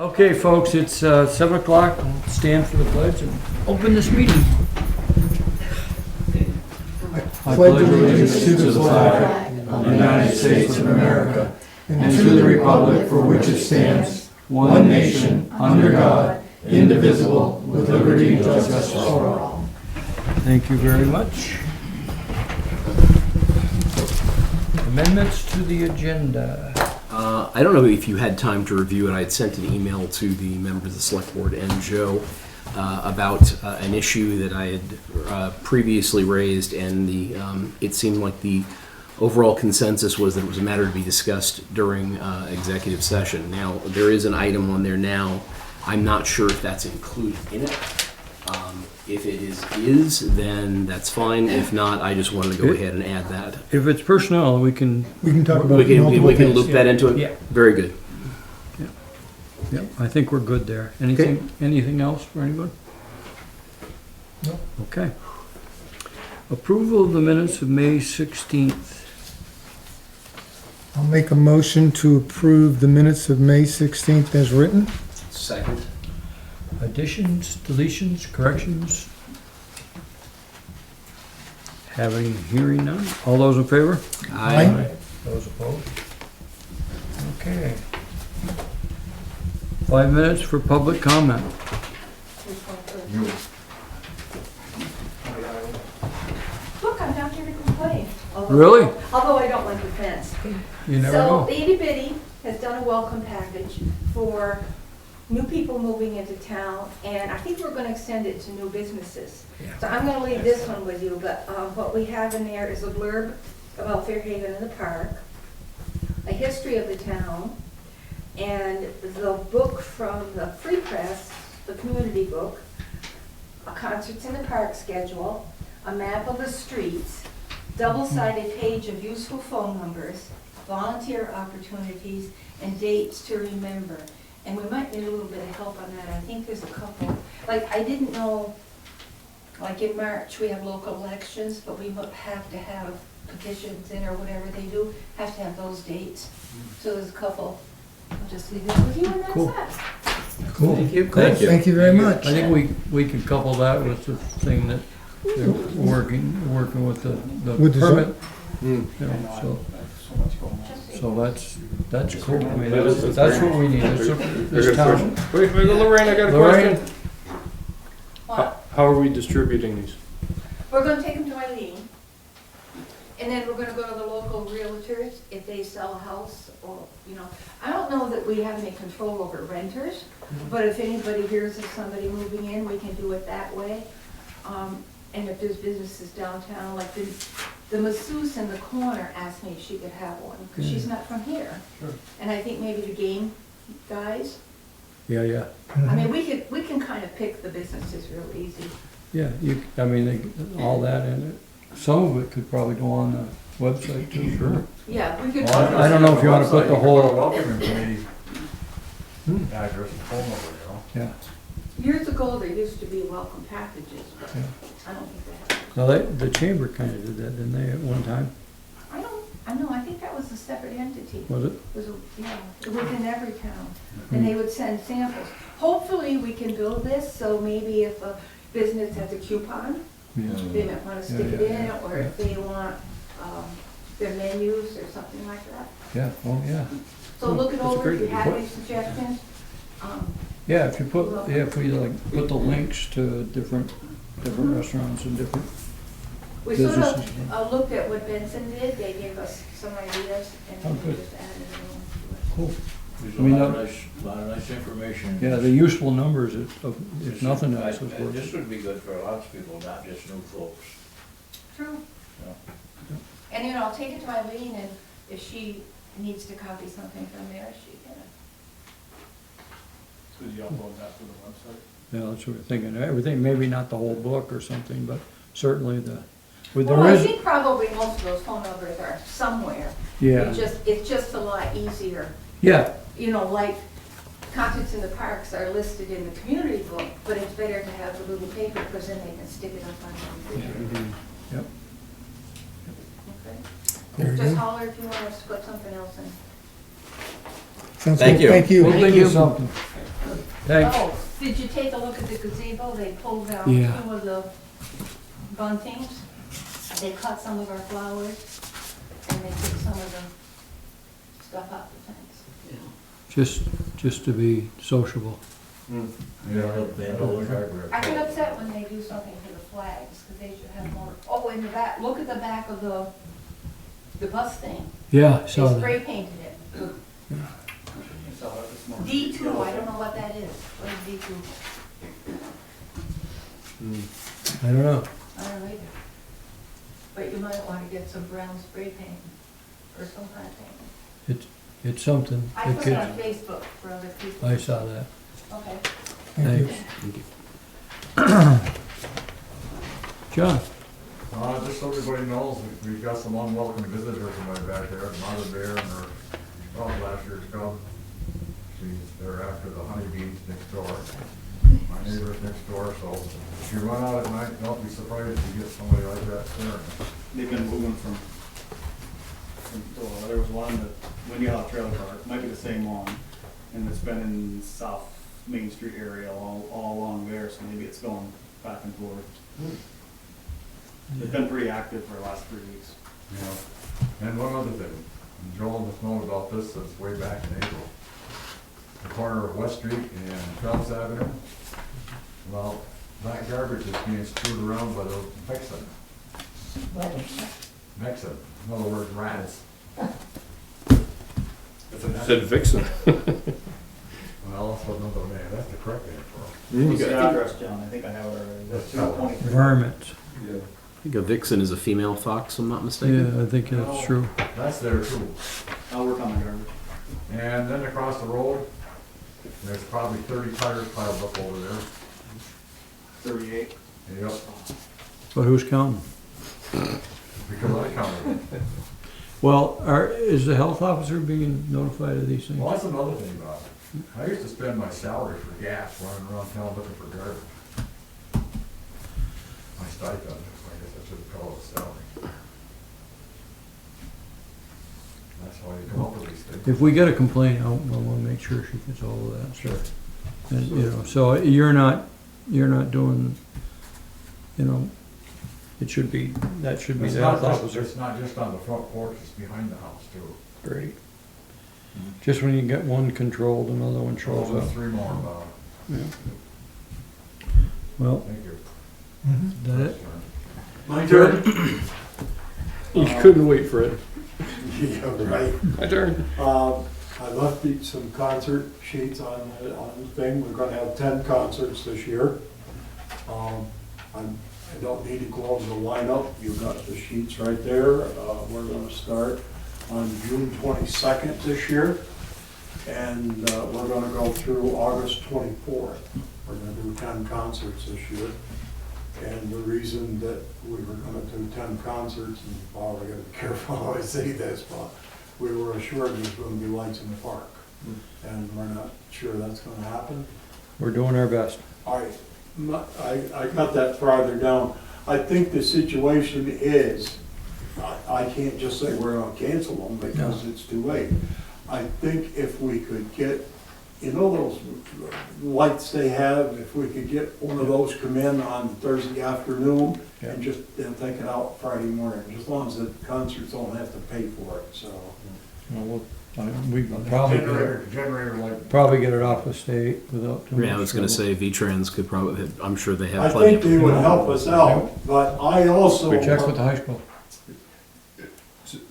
Okay, folks, it's 7 o'clock. We'll stand for the pledge and open this meeting. I pledge allegiance to the flag of the United States of America and to the republic for which it stands, one nation, under God, indivisible, with liberty and justice for all. Thank you very much. Amendments to the agenda. I don't know if you had time to review it. I had sent an email to the members of the select board and Joe about an issue that I had previously raised, and it seemed like the overall consensus was that it was a matter to be discussed during executive session. Now, there is an item on there now. I'm not sure if that's included in it. If it is, then that's fine. If not, I just wanted to go ahead and add that. If it's personnel, we can talk about We can loop that into it? Yeah. Very good. Yeah, I think we're good there. Anything else for anybody? No. Okay. Approval of the minutes of May 16th. I'll make a motion to approve the minutes of May 16th as written. Second. Additions, deletions, corrections? Hearing none. All those in favor? Aye. Those opposed? Okay. 5 minutes for public comment. Look, I'm not here to complain. Really? Although I don't like the fence. You never So know. the Itty Bitty has done a welcome package for new people moving into town, and I think we're gonna extend it to new businesses. So I'm gonna leave this one with you, but what we have in there is a blurb about Fairhaven and the park, a history of the town, and the book from the Free Press, the community book, a concerts in the park schedule, a map of the streets, double-sided page of useful phone numbers, volunteer opportunities, and dates to remember. And we might need a little bit of help on that. I think there's a couple. Like, I didn't know, like in March, we have local elections, but we have to have petitions in or whatever they do, have to have those dates. So there's a couple. I'll just leave it with you, and that's Cool. that. Cool. Thank you. Thank you very much. I think we can couple that with the thing that they're working with the With the permit. You know, so that's cool. I mean, that's what we need. This town. Wait, Lorraine, I got a Lorraine? question. What? How are we distributing these? We're gonna take them to Eileen, and then we're gonna go to the local realtors if they sell a house, or, you know, I don't know that we have any control over renters, but if anybody hears of somebody moving in, we can do it that way. And if there's businesses downtown, like the masseuse in the corner asked me if she could have one, because she's not from here. Sure. And I think maybe the game guys, Yeah. I mean, we can kind of pick the businesses real easy. Yeah, I mean, all that in it. Some of it could probably go on the website too, sure. Yeah, we could. I don't know if you want to put the whole, Welcoming committee address and phone number, you know? yeah. Years ago, there used to be welcome packages, but Yeah. I don't think they have. No, the chamber kind of did that, didn't they, at one time? I know, I think that was a separate entity. Was it? It was, yeah, it was in every town, and they would send samples. Hopefully, we can build this, so maybe if a business has a coupon, Yeah. they might want to stick it Yeah. in, or if they want their menus or something like that. Yeah, oh, yeah. So look it That's a over, if great you have idea. any suggestions. Yeah, if we like put the links to different restaurants and different We sort businesses. of looked at what Benson did, they gave us some ideas, Oh, and we good. just added it on to it. Cool. There's I mean, a lot of nice information. Yeah, the useful numbers, if nothing else is This worth. would be good for lots of people, not just new folks. True. Yeah. And, you know, I'll take it to Eileen, and if she needs to copy something from there, she can. Could you upload that to the website? Yeah, that's what we're thinking. Everything, maybe not the whole book or something, but certainly Well, there I is, think probably most of those phone numbers are somewhere. yeah, It's just a lot easier. yeah, You know, like concerts in the parks are listed in the community book, but it's better to have the little paper, because then they can stick it up on the yeah, computer. yep. Okay. Just holler if you want us to put something else in. Sounds Thank good. you. Thank you. We'll think of something. Thanks. Oh, did you take a look at the gazebo? They pulled out Yeah. some of the buntings. They cut some of our flowers, and they took some of the stuff out the fence. Just to be sociable. I get upset when they do something for the flags, because they should have more, oh, in the back, look at the back of the bus thing. Yeah, I They saw that. spray painted it. D2, I don't know what that is. What is D2? I don't know. I don't know either. But you might want to get some brown spray paint or some kind of paint. It's something. I The put it on kids- Facebook for other people. I saw that. Okay. Thanks. John? Just so everybody knows, we've got some unwelcome visitors in my backyard, mother bear and her, last year's cub. They're after the honeybees next door. My neighbor's next door, so if you run out at night, don't be surprised if you get somebody like that staring. They've been moving from, there was one that, when you had a trailer park, might be the same one, and it's been in South Main Street area all along there, so maybe it's going back and forth. It's been pretty active for the last 3 weeks. Yeah. And one other thing, and Joel has known about this since way back in April. The corner of West Street and Phelps Avenue. Well, that garbage is being screwed around by those vixen. Vixen, in other words, rats. Said Vixen. Well, that's another name, that's the correct name for them. What's the address, John? I think I have it already. That's 223. Vermins. Yeah. I think a vixen is a female fox, I'm not mistaken. Yeah, I think that's true. That's there too. I'll work on the garbage. And then across the road, there's probably 30 tires piled up over there. 38. Yep, But who's counting? because I counted it. Well, is the health officer being notified of these things? Well, that's another thing about it. I used to spend my salary for gas running around town looking for garbage. My stipend, I guess I should call it a salary. That's how you come up with these things. If we get a complaint, I want to make sure she gets all of that. Sure. And, you know, so you're not doing, you know, that should be It's the not health just, officer. it's not just on the front porch, it's behind the house too. Great. Just when you get one controlled, another one shows There's up. 3 more about it. Yeah. Well, Thank you. is that it? My turn? You couldn't wait for it. Yeah, right. My turn. I left you some concert sheets on the thing. We're gonna have 10 concerts this year. I don't need to go over the lineup. You've got the sheets right there. We're gonna start on June 22nd this year. And we're gonna go through August 24th. We're gonna do 10 concerts this year. And the reason that we were gonna do 10 concerts, and Paul, I gotta be careful how I say this, but we were assured there's gonna be lights in the park. And we're not sure that's gonna happen. We're doing our best. I got that farther down. I think the situation is, I can't just say we're gonna cancel them because it's too late. I think if we could get, you know those lights they have, if we could get one of those come in on Thursday afternoon and just then take it out Friday morning, as long as the concerts don't have to pay for it, so. We Generator like. probably get it off the state without too much Yeah, I was gonna trouble. say V-Trans could probably, I'm sure they I have plenty think they would of. help us out, but I also. We checked with the high school.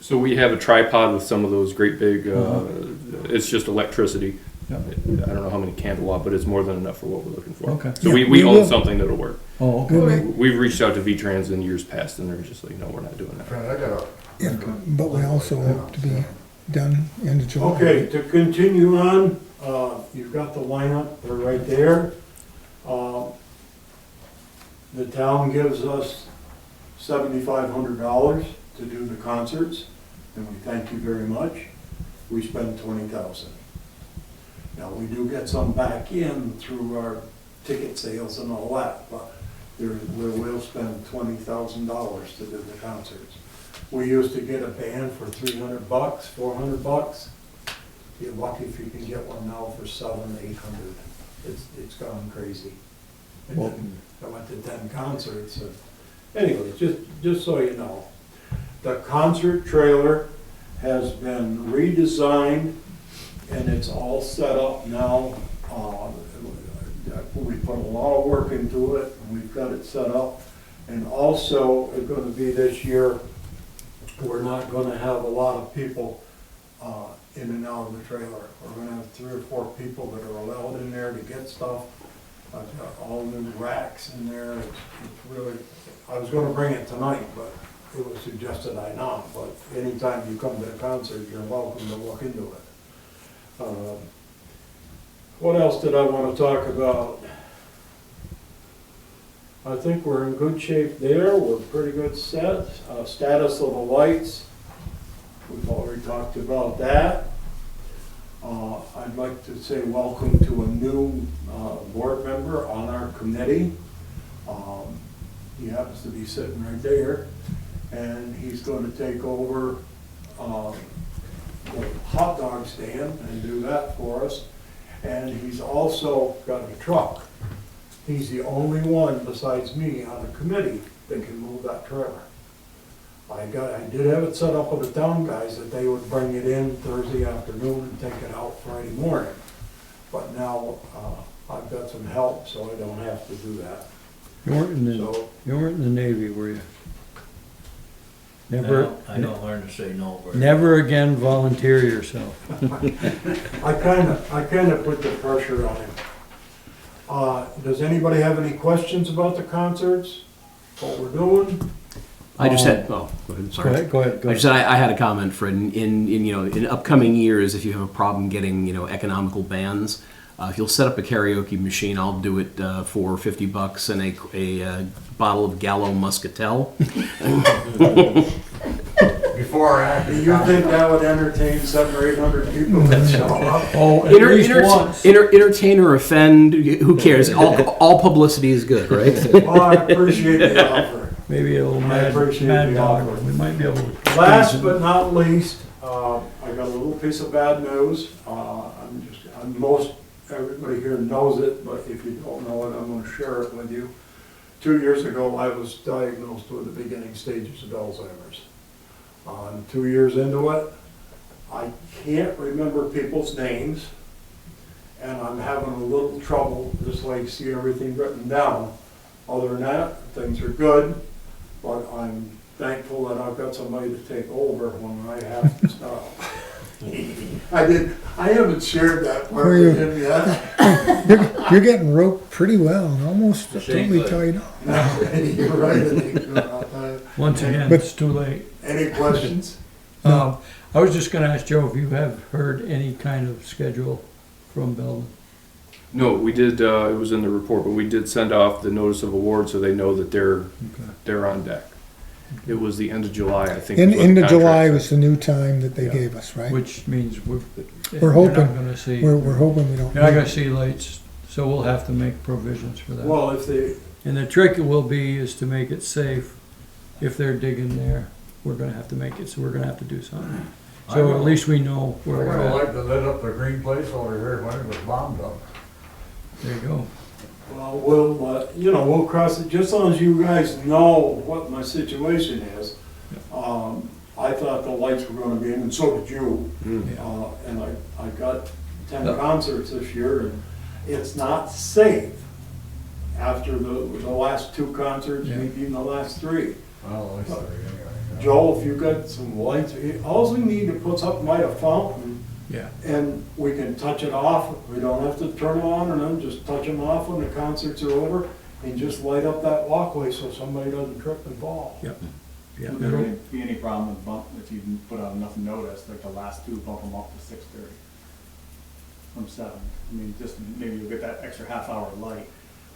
So we have a tripod with some of those great big, it's just electricity. Yeah. I don't know how many candlewatt, but it's more than enough for what we're looking for. Okay. So we own something that'll work. Oh, okay. We've reached out to V-Trans in years past and they're just like, no, we're not doing that. I got a. Yeah, but we also hope to be done end of July. Okay, to continue on, you've got the lineup, they're right there. The town gives us $7,500 to do the concerts, and we thank you very much. We spend $20,000. Now, we do get some back in through our ticket sales and all that, but we'll spend $20,000 to do the concerts. We used to get a band for $300, $400. You're lucky if you can get one now for $700, $800. It's gone crazy. And Well- then I went to 10 concerts. Anyways, just so you know, the concert trailer has been redesigned and it's all set up now. We put a lot of work into it, and we've got it set up. And also, it's gonna be this year, we're not gonna have a lot of people in and out of the trailer. We're gonna have 3 or 4 people that are allowed in there to get stuff. I've got all new racks in there. It's really, I was gonna bring it tonight, but it was suggested I not. But anytime you come to a concert, you're welcome to look into it. What else did I want to talk about? I think we're in good shape there. We're pretty good set. Status of the lights, we've already talked about that. I'd like to say welcome to a new board member on our committee. He happens to be sitting right there, and he's going to take over the hot dog stand and do that for us. And he's also got a truck. He's the only one besides me on the committee that can move that trailer. I did have it set up with the town guys that they would bring it in Thursday afternoon and take it out Friday morning. But now I've got some help, so I don't have to do that. You weren't in the, So you weren't in the Navy, were you? Never, I don't learn to say no. very never again volunteer yourself. I kind of put the pressure on him. Does anybody have any questions about the concerts? What we're doing? I just had, oh, go ahead, Go sorry. ahead, go ahead, go I ahead. just said I had a comment for in upcoming years, if you have a problem getting, economical bands, if you'll set up a karaoke machine, I'll do it for $50 and a bottle of Gallo Muscatel. Before or after. Do you think that would entertain 700 or 800 people that show up? Oh, at least once. Entertain or offend, who cares? All publicity is good, right? Oh, I appreciate the offer. Maybe a little I mad, appreciate mad the dog. offer. We might be able to. Last but not least, I got a little piece of bad news. Everybody here knows it, but if you don't know it, I'm going to share it with you. 2 years ago, I was diagnosed with the beginning stages of Alzheimer's. I'm 2 years into it. I can't remember people's names, and I'm having a little trouble just like see everything written down. Other than that, things are good, but I'm thankful that I've got somebody to take over when I have to stop. I haven't shared that part Were you- with him yet. You're getting roped pretty well, almost This ain't totally good. tied up. You're right, it ain't. Once again, But- it's too late. Any questions? I was just gonna ask Joe if you have heard any kind of schedule from Belden. No, we did, it was in the report, but we did send off the notice of award so they know that they're on deck. It was the end of July, I think. is what the End of contract July said. was the new time that they Yeah. gave us, right? Which means We're you're hoping- not gonna see, We're you're hoping we don't. not gonna see lights, so we'll have to make provisions for that. Well, if they, And the trick will be is to make it safe. If they're digging there, we're gonna have to make it, so we're gonna have to do something. So at least we know I where would we're have at. liked to lit up the green place over here when it was bombed up. There you go. well, we'll cross it, just as long as you guys know what my situation is. I thought the lights were gonna be in, and so did you. And I got 10 concerts this year, and it's not safe after the last 2 concerts, Yeah. maybe even the last 3. Well, I say, Joel, if you got some lights, all we need to put something by a fountain, Yeah. and we can touch it off. We don't have to turn them on and then just touch them off when the concerts are over, and just light up that walkway so somebody doesn't trip and fall. Yeah. Would there be any problem with bump, if you put out enough notice, like the last 2, bump them up to 6:30 from 7? I mean, just maybe you'll get that extra half-hour light.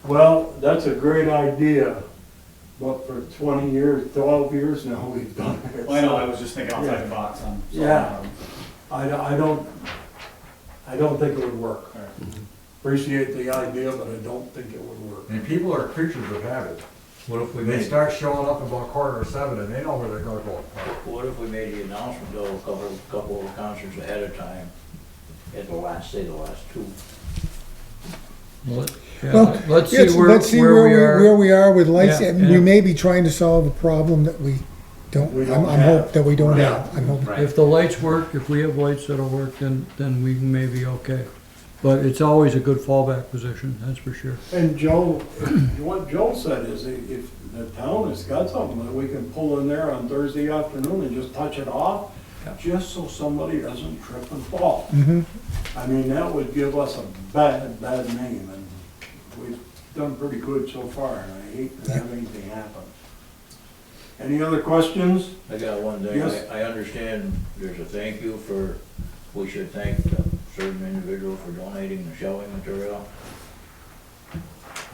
Well, that's a great idea, but for 20 years, 12 years now, we've done it. Well, I know, I was just thinking outside the box on. Yeah. I don't think it would work. All right. Appreciate the idea, but I don't think it would work. And people are creatures of habit. What if we They made, start showing up about 6:45 and they know where they're gonna go. what if we made the announcement though, a couple of concerts ahead of time, at the last 2? Well, yeah, Well, let's yes, see let's see where we where are. we are with lights, Yeah, and we yeah. may be trying to solve a problem that we don't, We don't I'm have. hope that we don't have. I'm hoping. If the lights work, if we have lights that'll work, then we may be okay. But it's always a good fallback position, that's for sure. And Joe, what Joe said is if the town has got something that we can pull in there on Thursday afternoon and just touch it off, just so somebody doesn't trip and fall. Mm-hmm. I mean, that would give us a bad name, and we've done pretty good so far, and I hate to have anything happen. Any other questions? I got one thing. Yes. I understand there's a thank you for, we should thank a certain individual for donating the shelving material.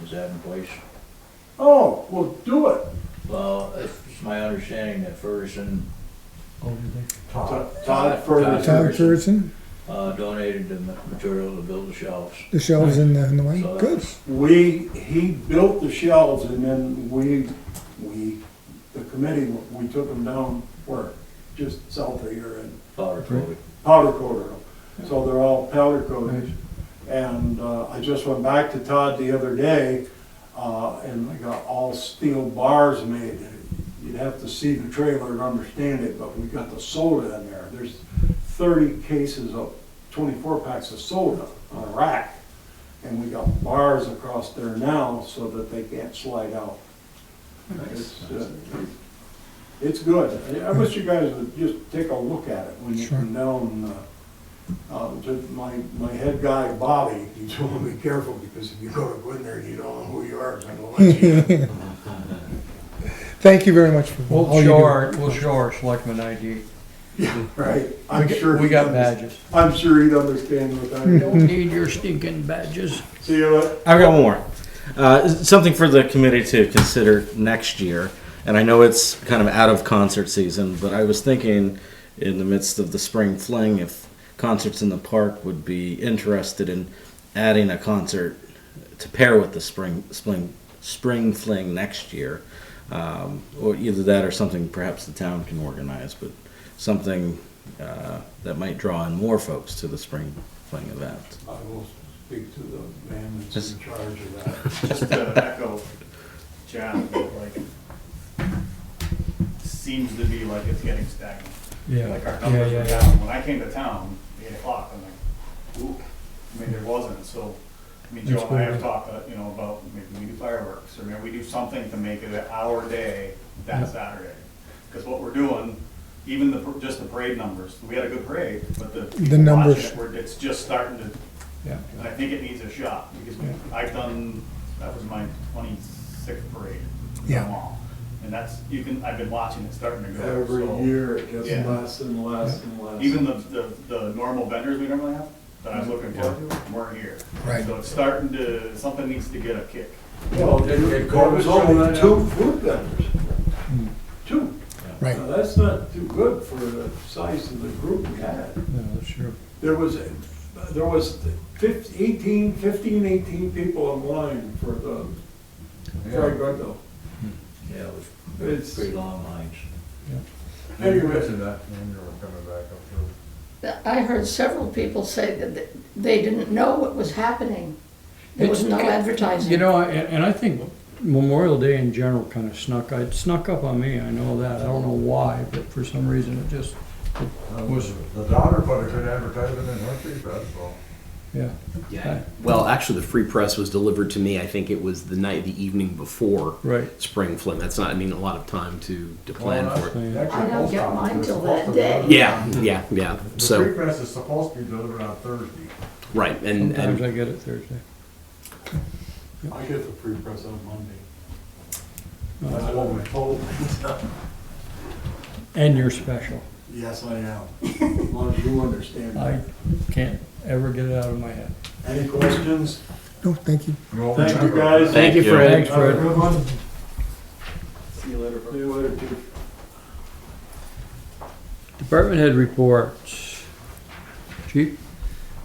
Is that in place? Oh, well, do it. Well, it's my understanding that Ferguson Todd Ferguson. Todd Ferguson, donated the material to build the shelves. the shelves in the way, So good. He built the shelves, and then the committee, we took them down where? Just south of here and Powder coated. powder coated them. So they're all powder coated. And I just went back to Todd the other day, and I got all steel bars made. You'd have to see the trailer to understand it, but we got the soda in there. There's 30 cases of 24 packs of soda on a rack. And we got bars across there now so that they can't slide out. It's good. I wish you guys would just take a look at it when you Sure. come down. My head guy, Bobby, he told me be careful because if you go in there and you don't know who you are, it's gonna let you in. Thank you very much for all We'll you do. we'll show our selectman ID. Right? I'm sure. We got badges. I'm sure he'd understand what that Don't is. need your stinking badges. See you later. I've got one more. Something for the committee to consider next year. And I know it's kind of out of concert season, but I was thinking in the midst of the spring fling, if Concerts in the Park would be interested in adding a concert to pair with the spring fling next year. Or either that or something perhaps the town can organize, but something that might draw in more folks to the spring fling event. I will speak to the man that's in charge of that. Just to echo Chad, like, seems to be like it's getting stagnant. Yeah, Like our yeah, numbers yeah, were yeah. down. When I came to town, 8 o'clock, I'm like, ooh, I mean, there wasn't, so, I mean, That's Joe and I cool. have talked, about maybe we do fireworks, or maybe we do something to make it our day that Yeah. Saturday. Because what we're doing, even just the parade numbers, we had a good parade, but the people numbers. watching it, it's just starting to, Yeah. and I think it needs a shot, because that was my 26th parade. I've done Yeah. them all. And I've been watching it starting to go. Every so- year it gets Yeah. less and less and less. Even the normal vendors we normally have, that I was looking forward to, weren't here. Right. So it's starting to, something needs to get a kick. Well, it was only 2 food vendors. 2. Right. Now, that's not too good for the size of the group we had. Yeah, that's true. There was 15, 18 people in line for the fried Gundle. Yeah, it was It's- pretty long lines. You Anyway, mentioned that when you were coming back up through. I heard several people say that they didn't know what was happening. There was no advertising. You know, and I think Memorial Day in general kind of snuck up on me, I know that. I don't know why, but for some reason it just, was- The daughter put a good advertisement in her feed, that's all. yeah. Yeah. Well, actually, the free press was delivered to me. I think it was the evening before Right. spring fling. That's not, a lot of time to plan for it. Yeah. I don't get mine till that day. Yeah. The free So, press is supposed to be delivered on Thursday. right, Sometimes and I get it Thursday. I get the free press on Monday. No, That's what we told. And you're special. Yes, I am. As long as you understand. I can't ever get it out of my head. Any questions? No, thank you. Thank you, guys. Thank you, Fred. Thanks, Have a Fred. good one. See you later. See you later, Chief. Department head reports. Chief?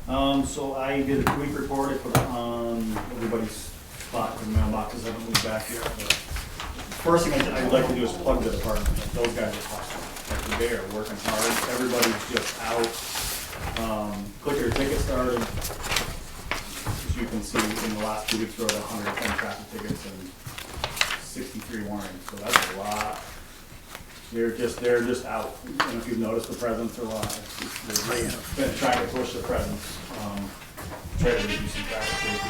So I did a tweak report, I put it on everybody's spot, the mailboxes haven't moved back yet. But first thing I'd like to do is plug the department, like, those guys are hustling, like, they are working hard, everybody's just out. Clicker ticket started, which you can see in the last 2 weeks, wrote 110 traffic tickets and 63 warnings, so that's a lot. They're just out. I don't know if you've noticed the presence or what. They've been trying to push the presence, try to reduce some traffic issues.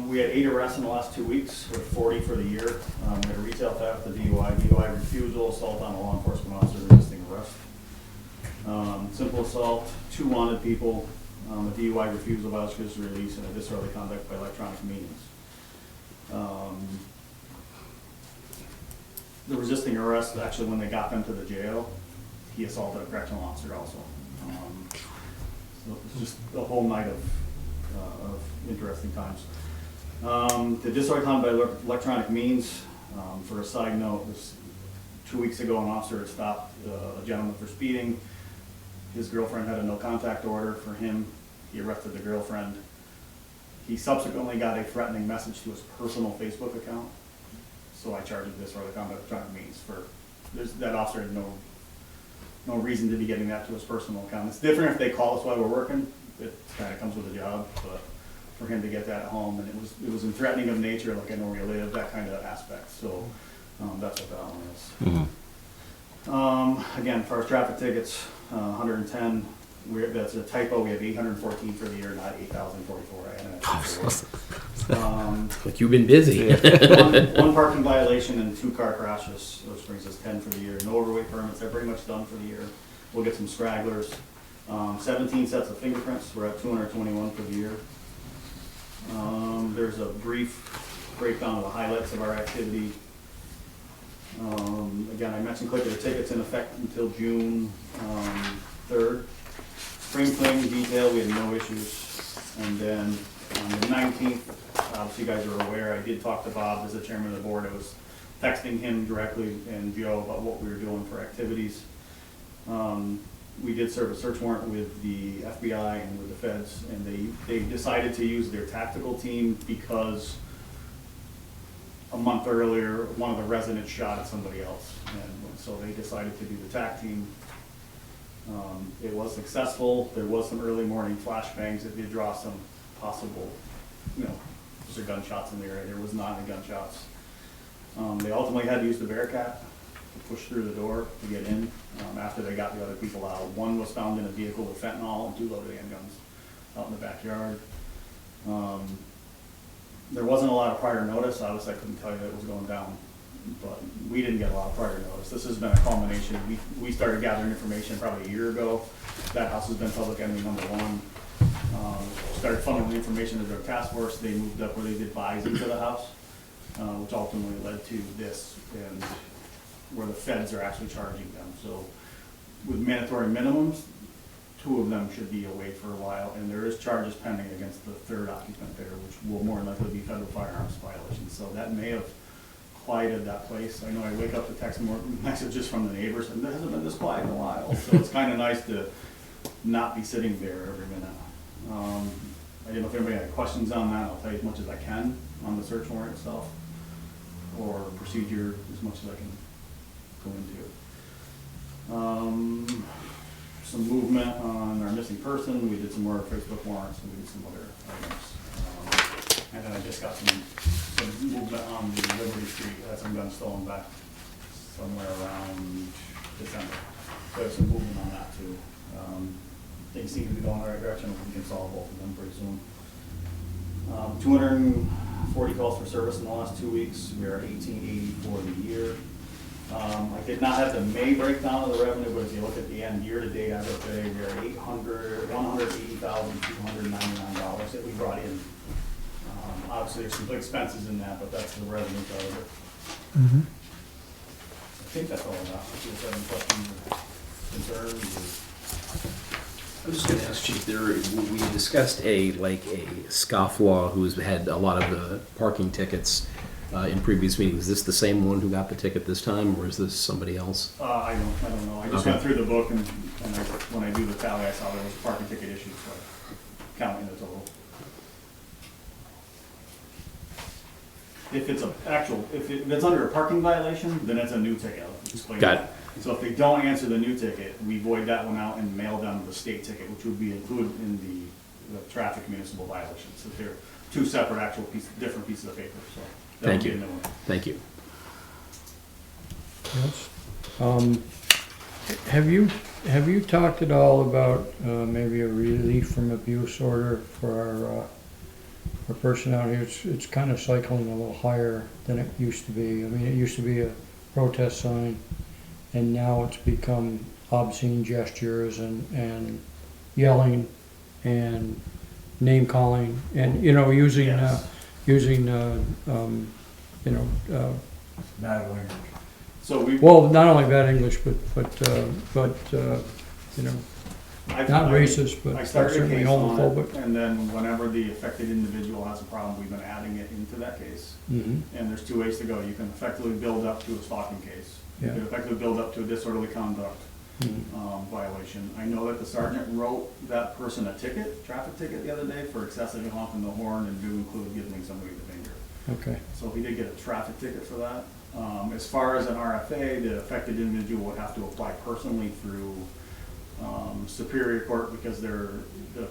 We had 8 arrests in the last 2 weeks, with 40 for the year. We had a retail theft, a DUI refusal, assault on a law enforcement officer, resisting arrest. Simple assault, 2 wanted people, a DUI refusal, vouchers release, and a disorderly conduct by electronic means. The resisting arrest, actually, when they got them to the jail, he assaulted a correctional officer also. So it was just a whole night of interesting times. The disorderly conduct by electronic means, for a side note, this 2 weeks ago, an officer had stopped a gentleman for speeding. His girlfriend had a no contact order for him. He arrested the girlfriend. He subsequently got a threatening message to his personal Facebook account. So I charged this or the conduct electronic means for, that officer had no reason to be getting that to his personal account. It's different if they call us while we're working. It kind of comes with the job, but for him to get that at home, and it was in threatening of nature, like I know where you live, that kind of aspect. So that's what that one is. Again, as far as traffic tickets, 110. That's a typo. We have 814 for the year, not 8,044. Like you've been busy. one parking violation and 2 car crashes, which brings us 10 for the year. No overweight permits. They're pretty much done for the year. We'll get some stragglers. 17 sets of fingerprints. We're at 221 for the year. There's a brief breakdown of the highlights of our activity. Again, I mentioned clicker tickets in effect until June 3rd. Spring cleaning detail, we had no issues. And then on the 19th, obviously you guys are aware, I did talk to Bob as the chairman of the board. I was texting him directly and Joe about what we were doing for activities. We did serve a search warrant with the FBI and with the feds, and they decided to use their tactical team because a month earlier, one of the residents shot at somebody else. And so they decided to do the TAC team. It was successful. There was some early morning flashbangs that did draw some possible, was there gunshots in the area? There was not any gunshots. They ultimately had to use the Bearcat to push through the door to get in after they got the other people out. One was found in a vehicle with fentanyl and 2 loaded handguns out in the backyard. There wasn't a lot of prior notice. Obviously, I couldn't tell you that it was going down, but we didn't get a lot of prior notice. This has been a culmination. We started gathering information probably a year ago. That house has been public enemy #1. Started funneling information to their task force. They moved up where they did buys into the house, which ultimately led to this, and where the feds are actually charging them. So with mandatory minimums, 2 of them should be away for a while, and there is charges pending against the 3rd occupant there, which will more than likely be federal firearms violations. So that may have quieted that place. I know I wake up to text more messages from the neighbors, and it hasn't been this quiet in a while. So it's kind of nice to not be sitting there every minute. I didn't know if anybody had questions on that. I'll tell you as much as I can on the search warrant itself, or procedure as much as I can go into. Some movement on our missing person. We did some more Facebook warrants, and we did some other items. And then I just got some movement on the Liberty Street. Had some guns stolen back somewhere around December. So there's some movement on that too. Things seem to be going in the right direction. We can solve both of them pretty soon. 240 calls for service in the last 2 weeks. We are at 1880 for the year. I did not have the May breakdown of the revenue, but if you look at the end year to date as of today, we are at $180,299 that we brought in. Obviously, there's some big expenses in that, but that's the revenue part of it. I think that's all I got. If you have any questions or concerns? I was just going to ask Chief, we discussed a scofflaw who's had a lot of parking tickets in previous meetings. Is this the same one who got the ticket this time, or is this somebody else? I don't know. I just went through the book, and when I do the tally, I saw there was a parking ticket issue, so I counted the total. If it's if it's under a parking violation, then it's a new ticket. I'll explain Got that. So if they don't answer the new ticket, we void that one out and mail them the state ticket, which would be included in the traffic municipal violations. So they're two separate actual different pieces of paper, so. that Thank would you. be a new one. Thank you. Yes. Have you talked at all about, maybe a relief from abuse order for our person out here? It's kind of cycling a little higher than it used to be. I mean, it used to be a protest sign, and now it's become obscene gestures and yelling and name calling and, you know, using, Yes. using, Bad language. So we. well, not only bad English, but, you know, I- not I- racist, but I started a certainly case on it, homophobic. and then whenever the affected individual has a problem, we've been adding it into that case. Mhm. And there's two ways to go. You can effectively build up to a stalking case. You Yeah. can effectively build up to a disorderly conduct Mhm. violation. I know that the sergeant wrote that person a ticket, traffic ticket the other day for excessively honking the horn and do include giving somebody the finger. Okay, So he did get a traffic ticket for that. As far as an RFA, the affected individual would have to apply personally through Superior Court, because the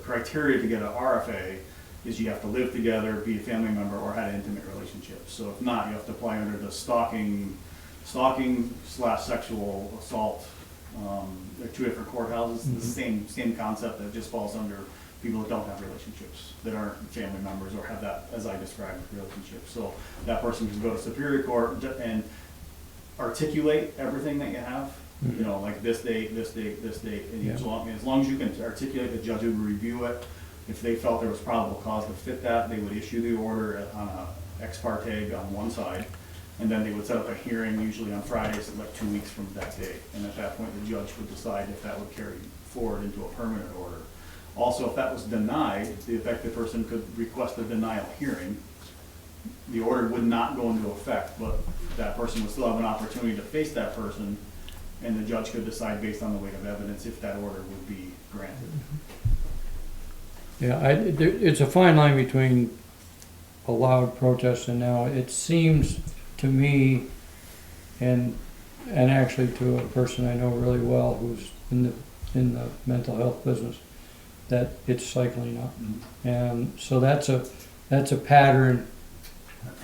criteria to get an RFA is you have to live together, be a family member, or had an intimate relationship. So if not, you have to apply under the stalking / sexual assault. They're two different courthouses, the same concept, that just falls under people that don't have relationships, that aren't family members or have that, as I described, relationship. So that person can go to Superior Court and articulate everything that you have, you know, like this date, this date, this date. And Yeah. as long as you can articulate, the judge would review it. If they felt there was probable cause to fit that, they would issue the order on a ex parte on one side. And then they would set up a hearing, usually on Fridays, like 2 weeks from that date. And at that point, the judge would decide if that would carry forward into a permanent order. Also, if that was denied, the affected person could request a denial hearing. The order would not go into effect, but that person would still have an opportunity to face that person, and the judge could decide based on the weight of evidence if that order would be granted. yeah, it's a fine line between a loud protest and now it seems to me, and actually to a person I know really well who's in the mental health business, that it's cycling up. And so that's a pattern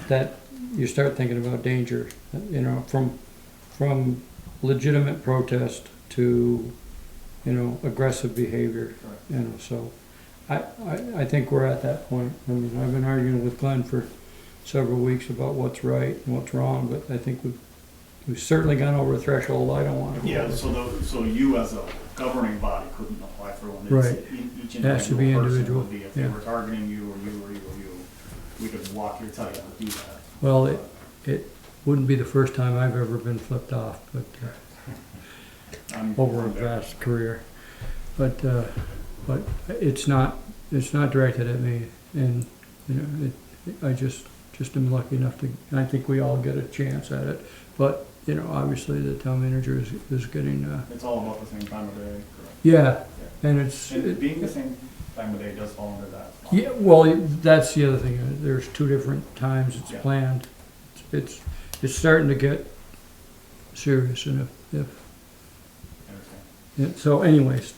that you start thinking about danger, you know, from legitimate protest to, you know, aggressive behavior, you know, so I think we're at that point. I mean, I've been arguing with Glenn for several weeks about what's right and what's wrong, but I think we've certainly gone over a threshold I don't want to go Yeah, over. so you as a governing body couldn't apply for one. It's Right. Each It has to be individual person individual, would be, if they yeah. were targeting you or you or you or you, we could walk you, tell you how to do that. Well, it wouldn't be the first time I've ever been flipped off, but over a vast career. But it's not directed at me, and you know, I just am lucky enough to. I think we all get a chance at it, but you know, obviously the town manager is getting. It's all about the same time of day, correct? Yeah, and it's. And being the same time of day does fall under that. Yeah, well, that's the other thing. There's two different times it's Yeah. planned. It's starting to get serious, and if I understand. yeah, so anyways,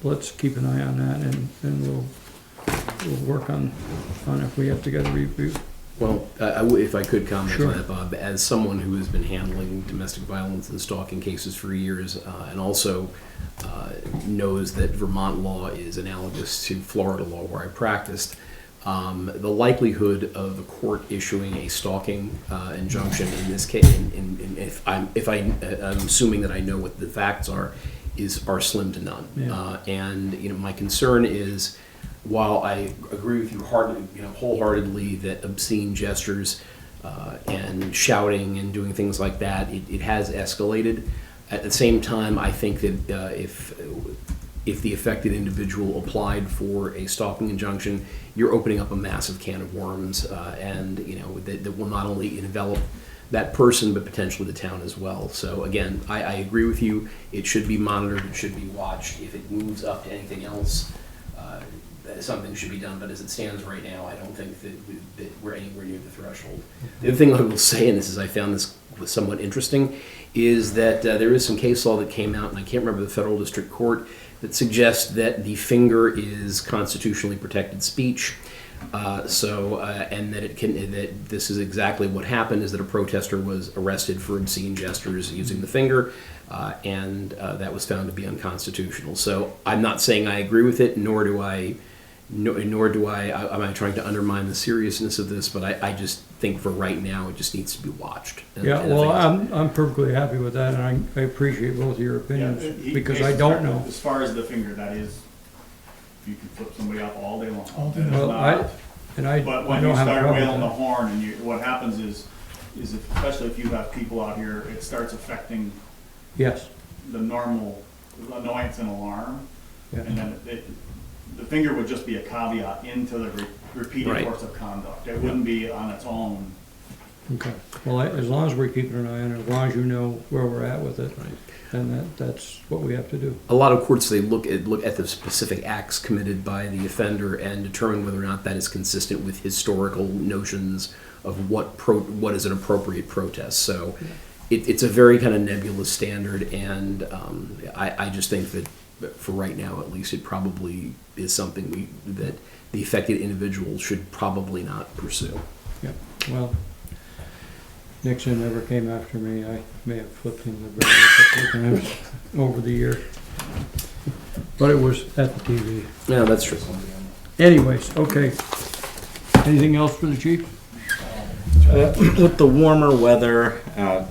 let's keep an eye on that, and we'll work on if we have to get a review. Well, if I could comment Sure. on that, Bob, as someone who has been handling domestic violence and stalking cases for years, and also knows that Vermont law is analogous to Florida law where I practiced, the likelihood of the court issuing a stalking injunction in this case, I'm assuming that I know what the facts are slim to none. Yeah. And you know, my concern is, while I agree with you wholeheartedly that obscene gestures and shouting and doing things like that, it has escalated. At the same time, I think that if the affected individual applied for a stalking injunction, you're opening up a massive can of worms, and you know that will not only envelop that person but potentially the town as well. So again, I agree with you. It should be monitored. It should be watched. If it moves up to anything else, something should be done. But as it stands right now, I don't think that we're anywhere near the threshold. The other thing I will say, and this is I found this was somewhat interesting, is that there is some case law that came out, and I can't remember the federal district court, that suggests that the finger is constitutionally protected speech. And that this is exactly what happened, is that a protester was arrested for obscene gestures using the finger, and that was found to be unconstitutional. So I'm not saying I agree with it, nor do I am I trying to undermine the seriousness of this, but I just think for right now it just needs to be watched. And I well, think I'm perfectly happy with that, and I appreciate both of your opinions, Yeah, because I don't know. As far as the finger, that is, you can flip somebody off all day long. All day That is Well, not- But when you don't have a start problem wailing the with that. horn, and what happens is especially if you have people out here, it starts affecting Yes, the normal annoyance and alarm. yeah. And then the finger would just be a caveat into the repeated Right. course of conduct. It wouldn't be on its own. Okay, well, as long as we're keeping an eye on it, as long as you know where we're at with it, then that's what we have to do. a lot of courts, they look at the specific acts committed by the offender and determine whether or not that is consistent with historical notions of what is an appropriate protest. So it's a very kind of nebulous standard, and I just think that for right now, at least, it probably is something that the affected individual should probably not pursue. Yeah, well, Nixon never came after me. I may have flipped him the bird a couple of times over the year. But it was at the TV. No, that's true. Anyways, okay. Anything else for the chief? With the warmer weather, I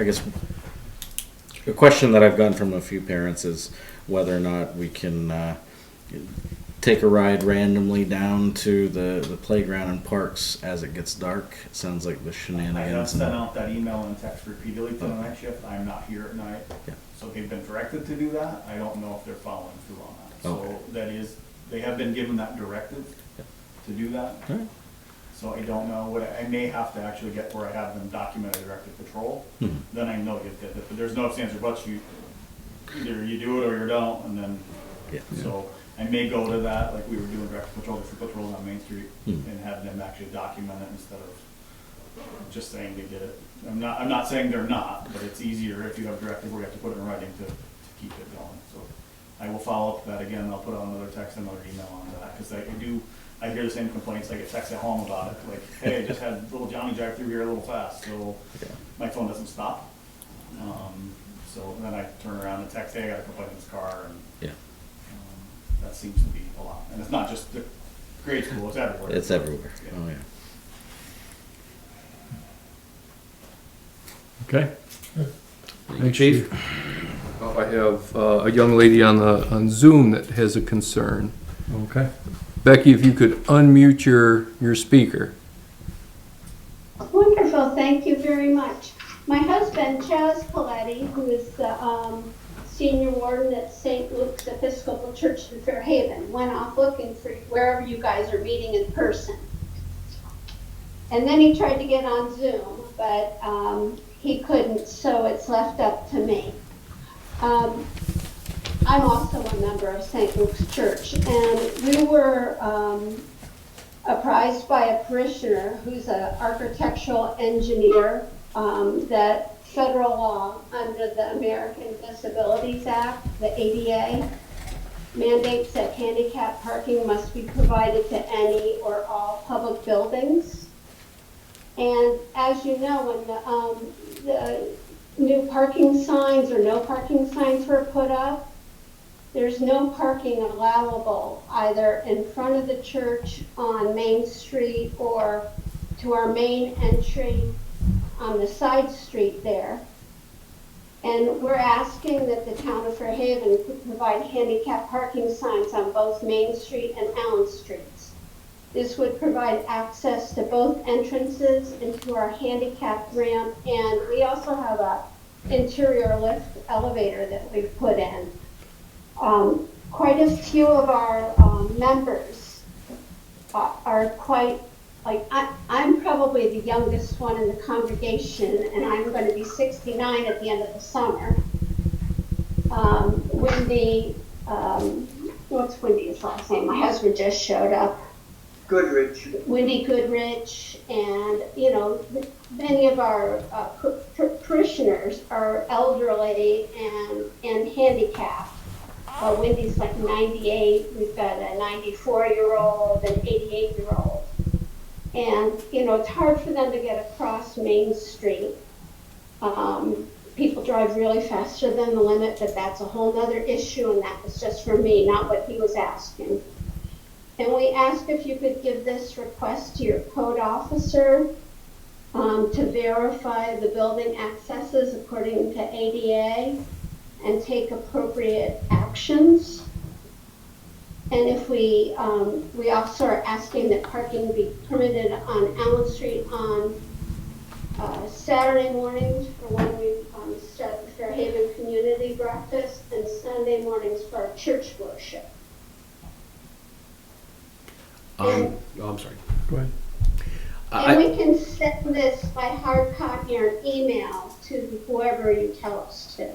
guess a question that I've gotten from a few parents is whether or not we can take a ride randomly down to the playground and parks as it gets dark. It sounds like the I have shenanigans. sent out that email and text repeatedly to the night shift. I'm not here at night. Yeah. So they've been directed to do that. I don't know if they're following through on that. Okay. So that is, they have been given that directive to do that. Alright. So I don't know, I may have to actually get where I have them document a directed patrol. Mhm. Then I know you did it, but there's no ifs, ands, or buts. Either you do it or you don't, and then, Yeah. so I may go to that, like we were doing directed patrol, for patrols on Main Street, Mhm. and have them actually document it instead of just saying they did it. I'm not saying they're not, but it's easier if you have directive where you have to put it in writing to keep it going. So I will follow up that again. I'll put out another text, another email on that, because I hear the same complaints. I get texts at home about it, like, hey, I just had little Johnny drive through here a little fast, so my phone doesn't stop. So then I turn around and text, hey, I got a complaint in this car, and Yeah. that seems to be a lot. And it's not just the grade school, it's everywhere. It's everywhere. Yeah. Oh, yeah. Okay. Thank you, Chief. I have a young lady on Zoom that has a concern. Okay. Becky, if you could unmute your speaker. Wonderful, thank you very much. My husband, Chaz Paletti, who is the senior warden at St. Luke's Episcopal Church in Fairhaven, went off looking for wherever you guys are meeting in person. And then he tried to get on Zoom, but he couldn't, so it's left up to me. I'm also a member of St. Luke's Church, and we were apprised by a parishioner who's an architectural engineer that federal law under the American Disabilities Act, the ADA, mandates that handicap parking must be provided to any or all public buildings. And as you know, when the new parking signs or no parking signs were put up, there's no parking allowable either in front of the church on Main Street or to our main entry on the side street there. And we're asking that the town of Fairhaven provide handicap parking signs on both Main Street and Allen Streets. This would provide access to both entrances into our handicap ramp, and we also have a interior lift elevator that we've put in. Quite a few of our members are quite, like, I'm probably the youngest one in the congregation, and I'm going to be 69 at the end of the summer. Wendy, what's Wendy's last name? My husband just showed up. Goodrich. Wendy Goodrich, and, you know, many of our parishioners are elderly and handicapped. Wendy's like 98, we've got a 94-year-old, an 88-year-old. And, you know, it's hard for them to get across Main Street. People drive really faster than the limit, but that's a whole nother issue, and that was just for me, not what he was asking. And we asked if you could give this request to your code officer to verify the building accesses according to ADA and take appropriate actions. And if we also are asking that parking be permitted on Allen Street on Saturday mornings for when we start the Fairhaven Community Breakfast and Sunday mornings for our church worship. I'm sorry. Go ahead. And we can send this by hard copy or email to whoever you tell us to.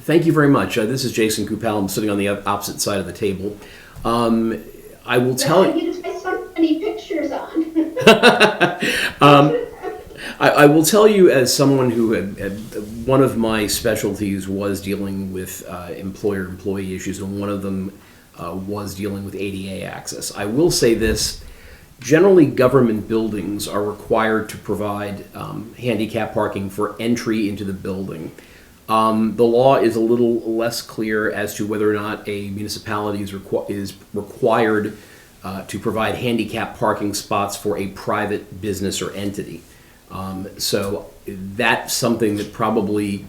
Thank you very much. This is Jason Coupal. I'm sitting on the opposite side of the table. I will tell you. You have so many pictures on. I will tell you, as someone who one of my specialties was dealing with employer-employee issues, and one of them was dealing with ADA access. I will say this: generally, government buildings are required to provide handicap parking for entry into the building. The law is a little less clear as to whether or not a municipality is required to provide handicap parking spots for a private business or entity. So that's something that probably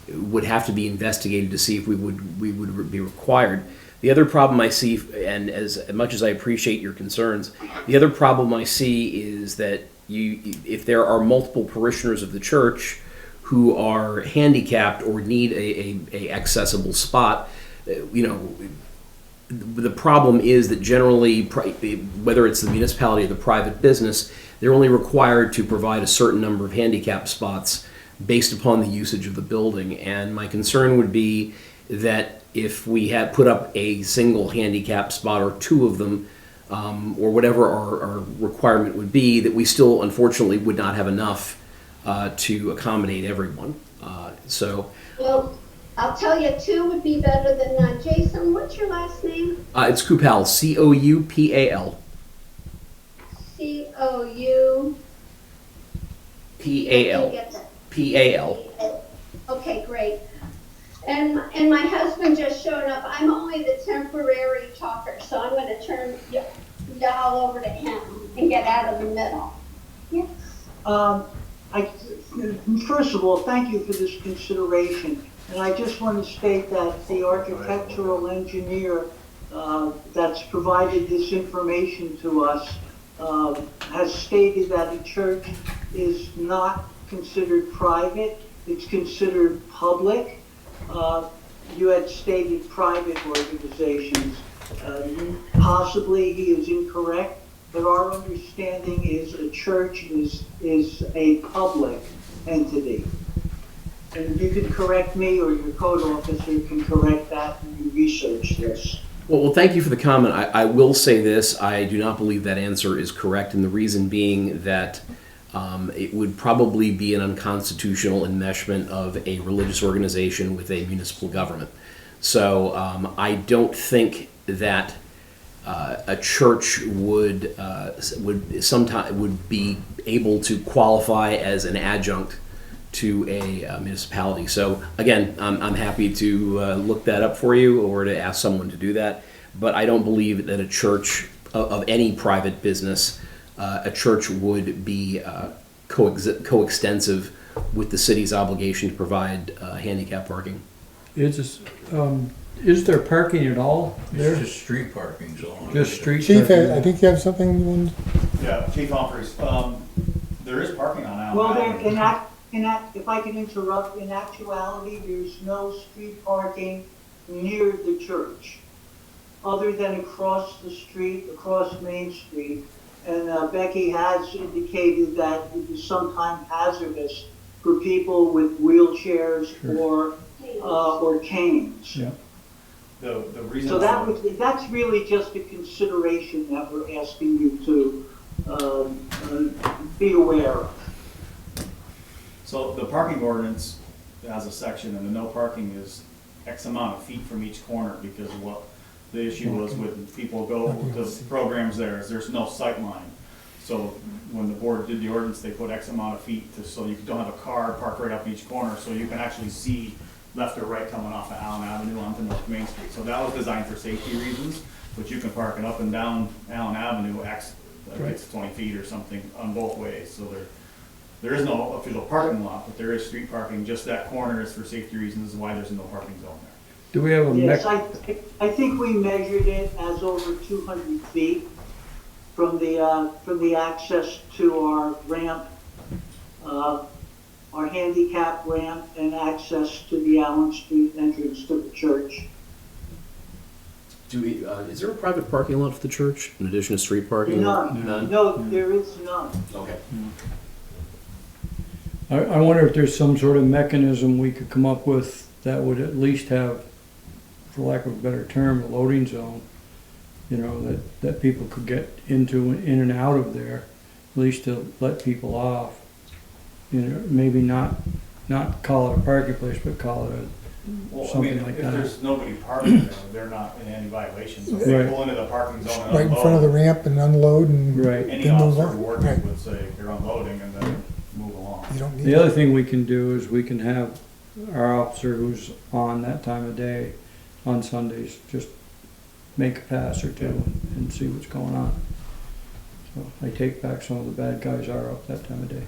would have to be investigated to see if we would be required. The other problem I see, and as much as I appreciate your concerns, the other problem I see is that if there are multiple parishioners of the church who are handicapped or need a accessible spot, the problem is that generally, whether it's the municipality or the private business, they're only required to provide a certain number of handicap spots based upon the usage of the building. And my concern would be that if we had put up a single handicap spot or two of them, or whatever our requirement would be, that we still unfortunately would not have enough to accommodate everyone. Well, I'll tell you, 2 would be better than none. Jason, what's your last name? It's Coupal, Coupal. C-O-U... P-A-L. P-A-L. Okay, great. And my husband just showed up. I'm only the temporary talker, so I'm going to turn y'all over to him and get out of the middle. Yes. First of all, thank you for this consideration. And I just want to state that the architectural engineer that's provided this information to us has stated that a church is not considered private, it's considered public. You had stated private organizations. Possibly he is incorrect, but our understanding is a church is a public entity. And you can correct me, or your code officer can correct that when you research this. Well, thank you for the comment. I will say this: I do not believe that answer is correct, and the reason being that it would probably be an unconstitutional enmeshment of a religious organization with a municipal government. So I don't think that a church would be able to qualify as an adjunct to a municipality. So again, I'm happy to look that up for you or to ask someone to do that. But I don't believe that a church of any private business, a church would be coextensive with the city's obligation to provide handicap parking. Is there parking at all there? It's just street parking, so. Just street Chief, parking? I think you have something you want. Yeah, Chief Humphreys, there is parking on Allen Well, Avenue. if I can interrupt, in actuality, there's no street parking near the church, other than across the street, across Main Street. And Becky has indicated that it is sometimes hazardous for people with wheelchairs or canes. Yeah. The reason. So that's really just a consideration that we're asking you to be aware of. So the parking ordinance has a section, and the no parking is X amount of feet from each corner, because of what the issue was with people go, the programs there, is there's no sight line. So when the board did the ordinance, they put X amount of feet to, so you don't have a car parked right up each corner, so you can actually see left or right coming off of Allen Avenue onto North Main Street. So that was designed for safety reasons, but you can park it up and down Allen Avenue, X, it's 20 feet or something on both ways. So there is no official parking lot, but there is street parking. Just that corner is for safety reasons, why there's no parking zone there. Do we have a Yes, I think we measured it as over 200 feet from the access to our ramp, our handicap ramp, and access to the Allen Street entrance to the church. Do we, is there a private parking lot for the church in addition to street parking? None. None? No, there is none. Okay. I wonder if there's some sort of mechanism we could come up with that would at least have, for lack of a better term, a loading zone. You know, that people could get into, in and out of there, at least to let people off. You know, maybe not call it a parking place, but call it something like if that. there's nobody parking there, they're not in any violation. So if they Right. pull into the parking zone and Right in front of the ramp and unload and Right. any then move officer on. working Right. would say you're unloading and then move along. You don't need The other thing we can do is we can have our officer who's on that time of day on Sundays just make a pass or two and see what's going on. So I take back some of the bad guys are up that time of day.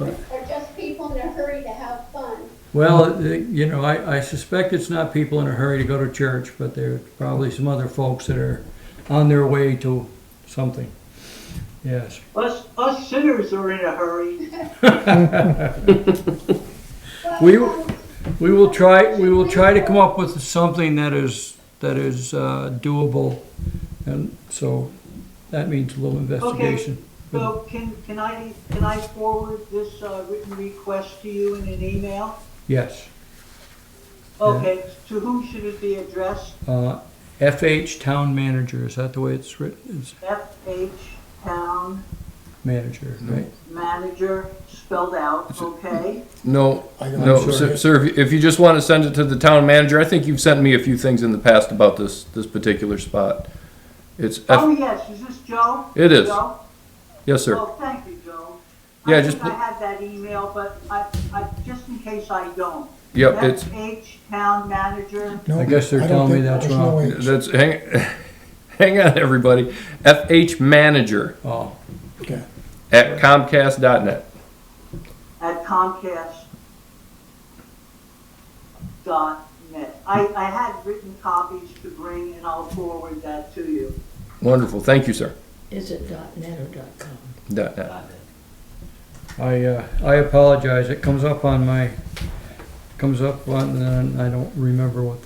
Or just people in a hurry to have fun. Well, you know, I suspect it's not people in a hurry to go to church, but there's probably some other folks that are on their way to something. Yes. Us sinners are in a hurry. We will try to come up with something that is doable, and so that means a little investigation. So can I forward this written request to you in an email? Yes. Okay, to whom should it be addressed? FH Town Manager, is that the way it's written? It's FH Town Manager, right? Manager, spelled out, okay? No, I don't- no, I'm sorry. sir, if you just want to send it to the town manager, I think you've sent me a few things in the past about this particular spot. It's Oh, yes, is this Joe? It is. Joe? yes, sir. Oh, thank you, Joe. Yeah, I just think I had that email, but I, just in case I don't. Yep, it's, FH Town Manager, No, I guess they're don't telling me think- that's there's no wrong. way. that's, hang on, everybody. FH Manager Oh, Okay. at Comcast.net. at Comcast.net. I had written copies to bring, and I'll forward that to you. Wonderful, thank you, sir. Is it .net or .com? .net. I apologize. It comes up on and then I don't remember what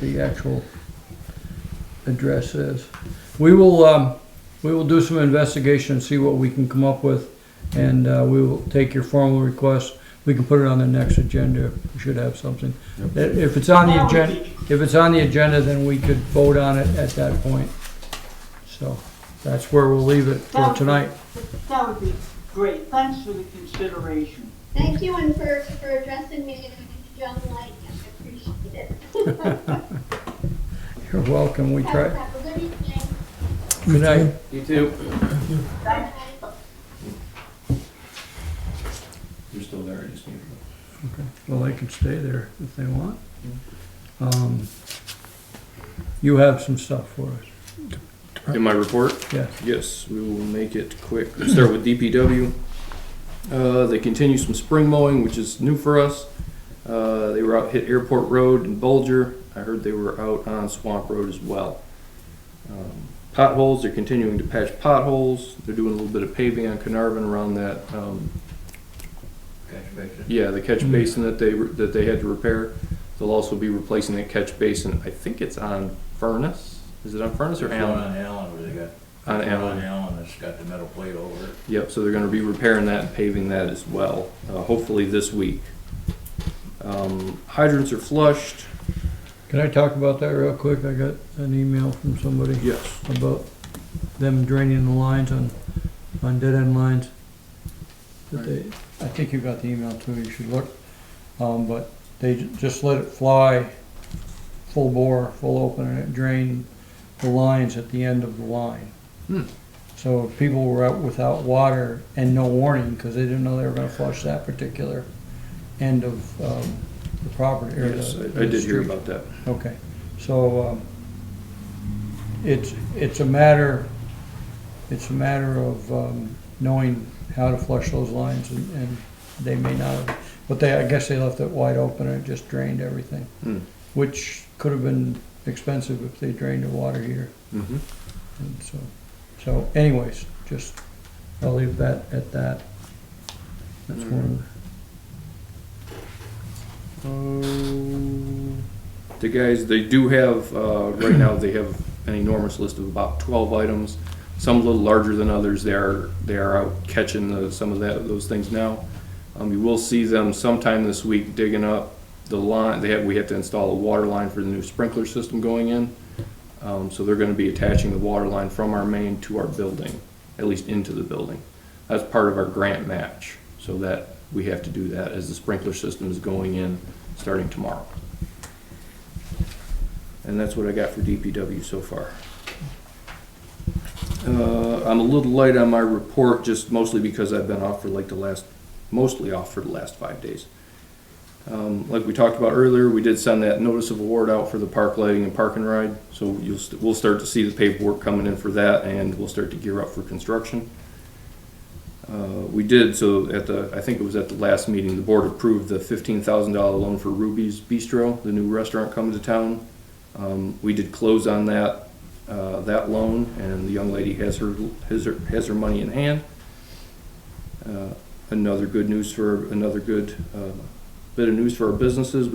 the actual address is. We will do some investigation and see what we can come up with, and we will take your formal request. We can put it on the next agenda. We should have something. If it's on the agenda, then we could vote on it at that point. So that's where we'll leave it for tonight. That would be great. Thanks for the consideration. Thank you, and for addressing me in a young light. I appreciate it. You're welcome. We try. Have a good evening. Good night. You too. Thanks. You're still there, I just need Okay. Well, they can stay there if they want. You have some stuff for us. In my report? Yes. Yes, we will make it quick. Let's start with DPW. They continue some spring mowing, which is new for us. They were out hit Airport Road and Bulger. I heard they were out on Swamp Road as well. Potholes, they're continuing to patch potholes. They're doing a little bit of paving on Carnarvon around that, Catch basin. yeah, the catch basin that they had to repair. They'll also be replacing that catch basin. I think it's on Furnace. Is it on Furnace or There's one Allen? on Allen where they got. On one Allen. On Allen that's got the metal plate over it. Yep, so they're gonna be repairing that and paving that as well, hopefully this week. Hydrants are flushed. Can I talk about that real quick? I got an email from somebody Yes. about them draining the lines on dead end lines. But I think you got the email too, you should look. But they just let it fly full bore, full open, and it drained the lines at the end of the line. So if people were out without water and no warning, because they didn't know they were gonna flush that particular end of, the property. Or Yes, the I did hear street. about that. Okay, so, it's a matter of, knowing how to flush those lines, and they may not have, but I guess they left it wide open and it just drained everything, which could have been expensive if they drained the water heater. Mm-hmm. And so anyways, I'll leave that at that. That's one The guys, they do have, right now, they have an enormous list of about 12 items, some a little larger than others. They are out catching some of those things now. You will see them sometime this week digging up the line. We have to install a water line for the new sprinkler system going in. So they're going to be attaching the water line from our main to our building, at least into the building. That's part of our grant match, so that we have to do that as the sprinkler system is going in starting tomorrow. And that's what I got for DPW so far. I'm a little light on my report, just mostly because I've been off for mostly off for the last 5 days. Like we talked about earlier, we did send that notice of award out for the park lighting and park and ride. So we'll start to see the paperwork coming in for that, and we'll start to gear up for construction. We did, so I think it was at the last meeting, the board approved the $15,000 loan for Ruby's Bistro, the new restaurant coming to town. We did close on that loan, and the young lady has her money in hand. Another good bit of news for our businesses.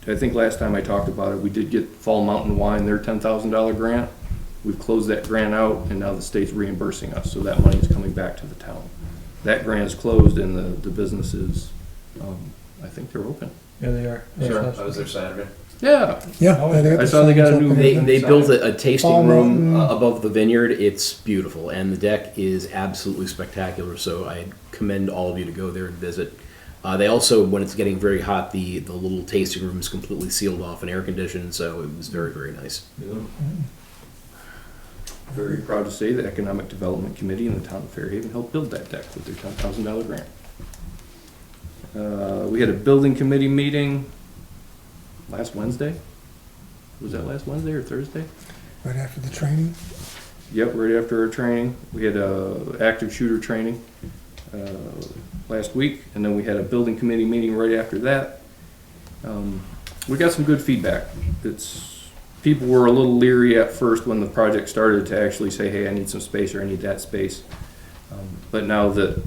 I think last time I talked about it, we did get Fall Mountain Wine their $10,000 grant. We've closed that grant out, and now the state's reimbursing us, so that money is coming back to the town. That grant is closed, and the businesses, I think they're open. Yeah, they are. Sure. I was there Saturday. Yeah. Yeah. I saw they got a new. They built a tasting Fall room Mountain. above the vineyard. It's beautiful, and the deck is absolutely spectacular. So I commend all of you to go there and visit. They also, when it's getting very hot, the little tasting room is completely sealed off and air conditioned. So it was very, very nice. Very proud to say the Economic Development Committee in the town of Fairhaven helped build that deck with their $10,000 grant. We had a building committee meeting last Wednesday. Was that last Wednesday or Thursday? Right after the training. Yep, right after our training. We had a active shooter training last week, and then we had a building committee meeting right after that. We got some good feedback. People were a little leery at first when the project started to actually say, hey, I need some space or I need that space. But now that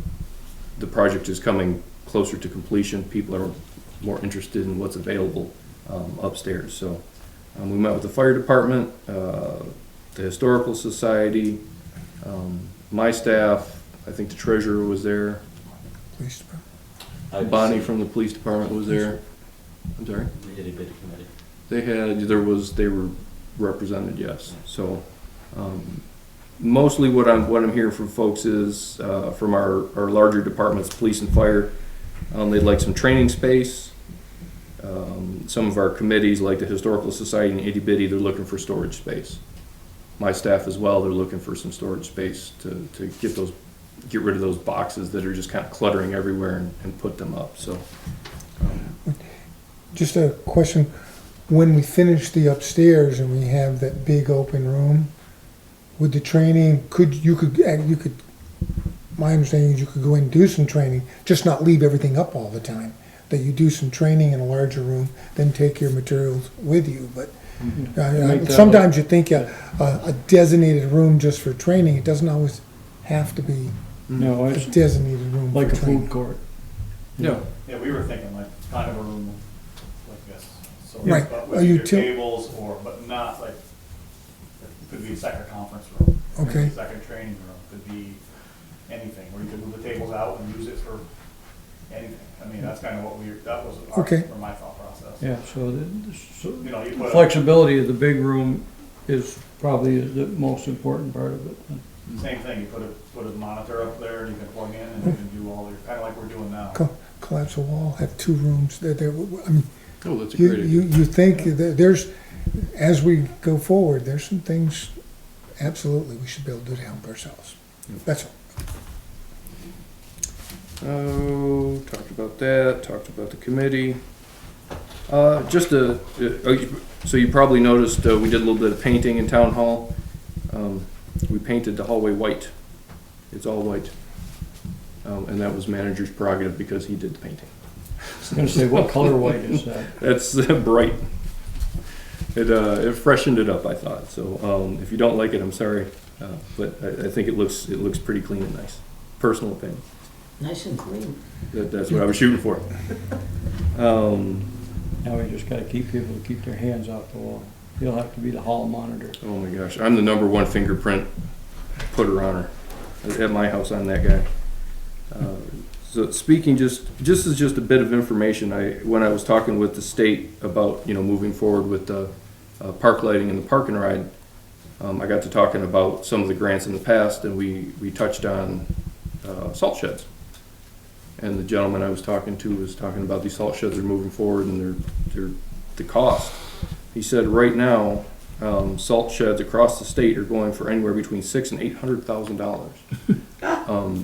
the project is coming closer to completion, people are more interested in what's available upstairs. So we met with the fire department, the historical society, my staff. I think the treasurer was there. Police department. Bonnie from the police department was there. I'm sorry. They were represented, yes. So mostly what I'm hearing from folks is from our larger departments, police and fire, they'd like some training space. Some of our committees, like the Historical Society and Itty Bitty, they're looking for storage space. My staff as well, they're looking for some storage space to get rid of those boxes that are just kind of cluttering everywhere and put them up. So Just a question. When we finish the upstairs and we have that big open room, with the training, my understanding is you could go in and do some training, just not leave everything up all the time. That you do some training in a larger room, then take your materials with you. But sometimes you think a designated room just for training, it doesn't always have to be No, a it's designated room like for a training. food court. yeah, Yeah, we were thinking like kind of a room like this. So, Right. but Are with you your too- tables but not like, it could be a second conference room. Okay. Second training room, could be anything, or you could move the tables out and use it for anything. I mean, that's kind of that was Okay. or my thought process. Yeah, so You know, you the put flexibility of the big room is probably the most important part of it. same thing, you put a monitor up there and you can plug in and you can do wall, kind of like we're doing now. Collapse a wall, have 2 rooms, I mean, Oh, that's a you, great idea. you think that there's, as we go forward, there's some things, absolutely, we should be able to do to help ourselves. That's all. Oh, talked about that, talked about the committee. So you probably noticed, we did a little bit of painting in town hall. We painted the hallway white. It's all white. And that was manager's prerogative because he did the painting. I was gonna say, what color white is that? That's bright. It freshened it up, I thought. So, if you don't like it, I'm sorry. But I think it looks pretty clean and nice. Personal opinion. Nice and clean. That's what I was shooting for. Now we just gotta keep people to keep their hands off the wall. You'll have to be the hall monitor. Oh my gosh, I'm the #1 fingerprint putter on her at my house on that guy. So speaking just as a bit of information, when I was talking with the state about moving forward with the park lighting and the park and ride, I got to talking about some of the grants in the past, and we touched on salt sheds. And the gentleman I was talking to was talking about these salt sheds are moving forward and they're the cost. He said right now, salt sheds across the state are going for anywhere between $600,000 and $800,000.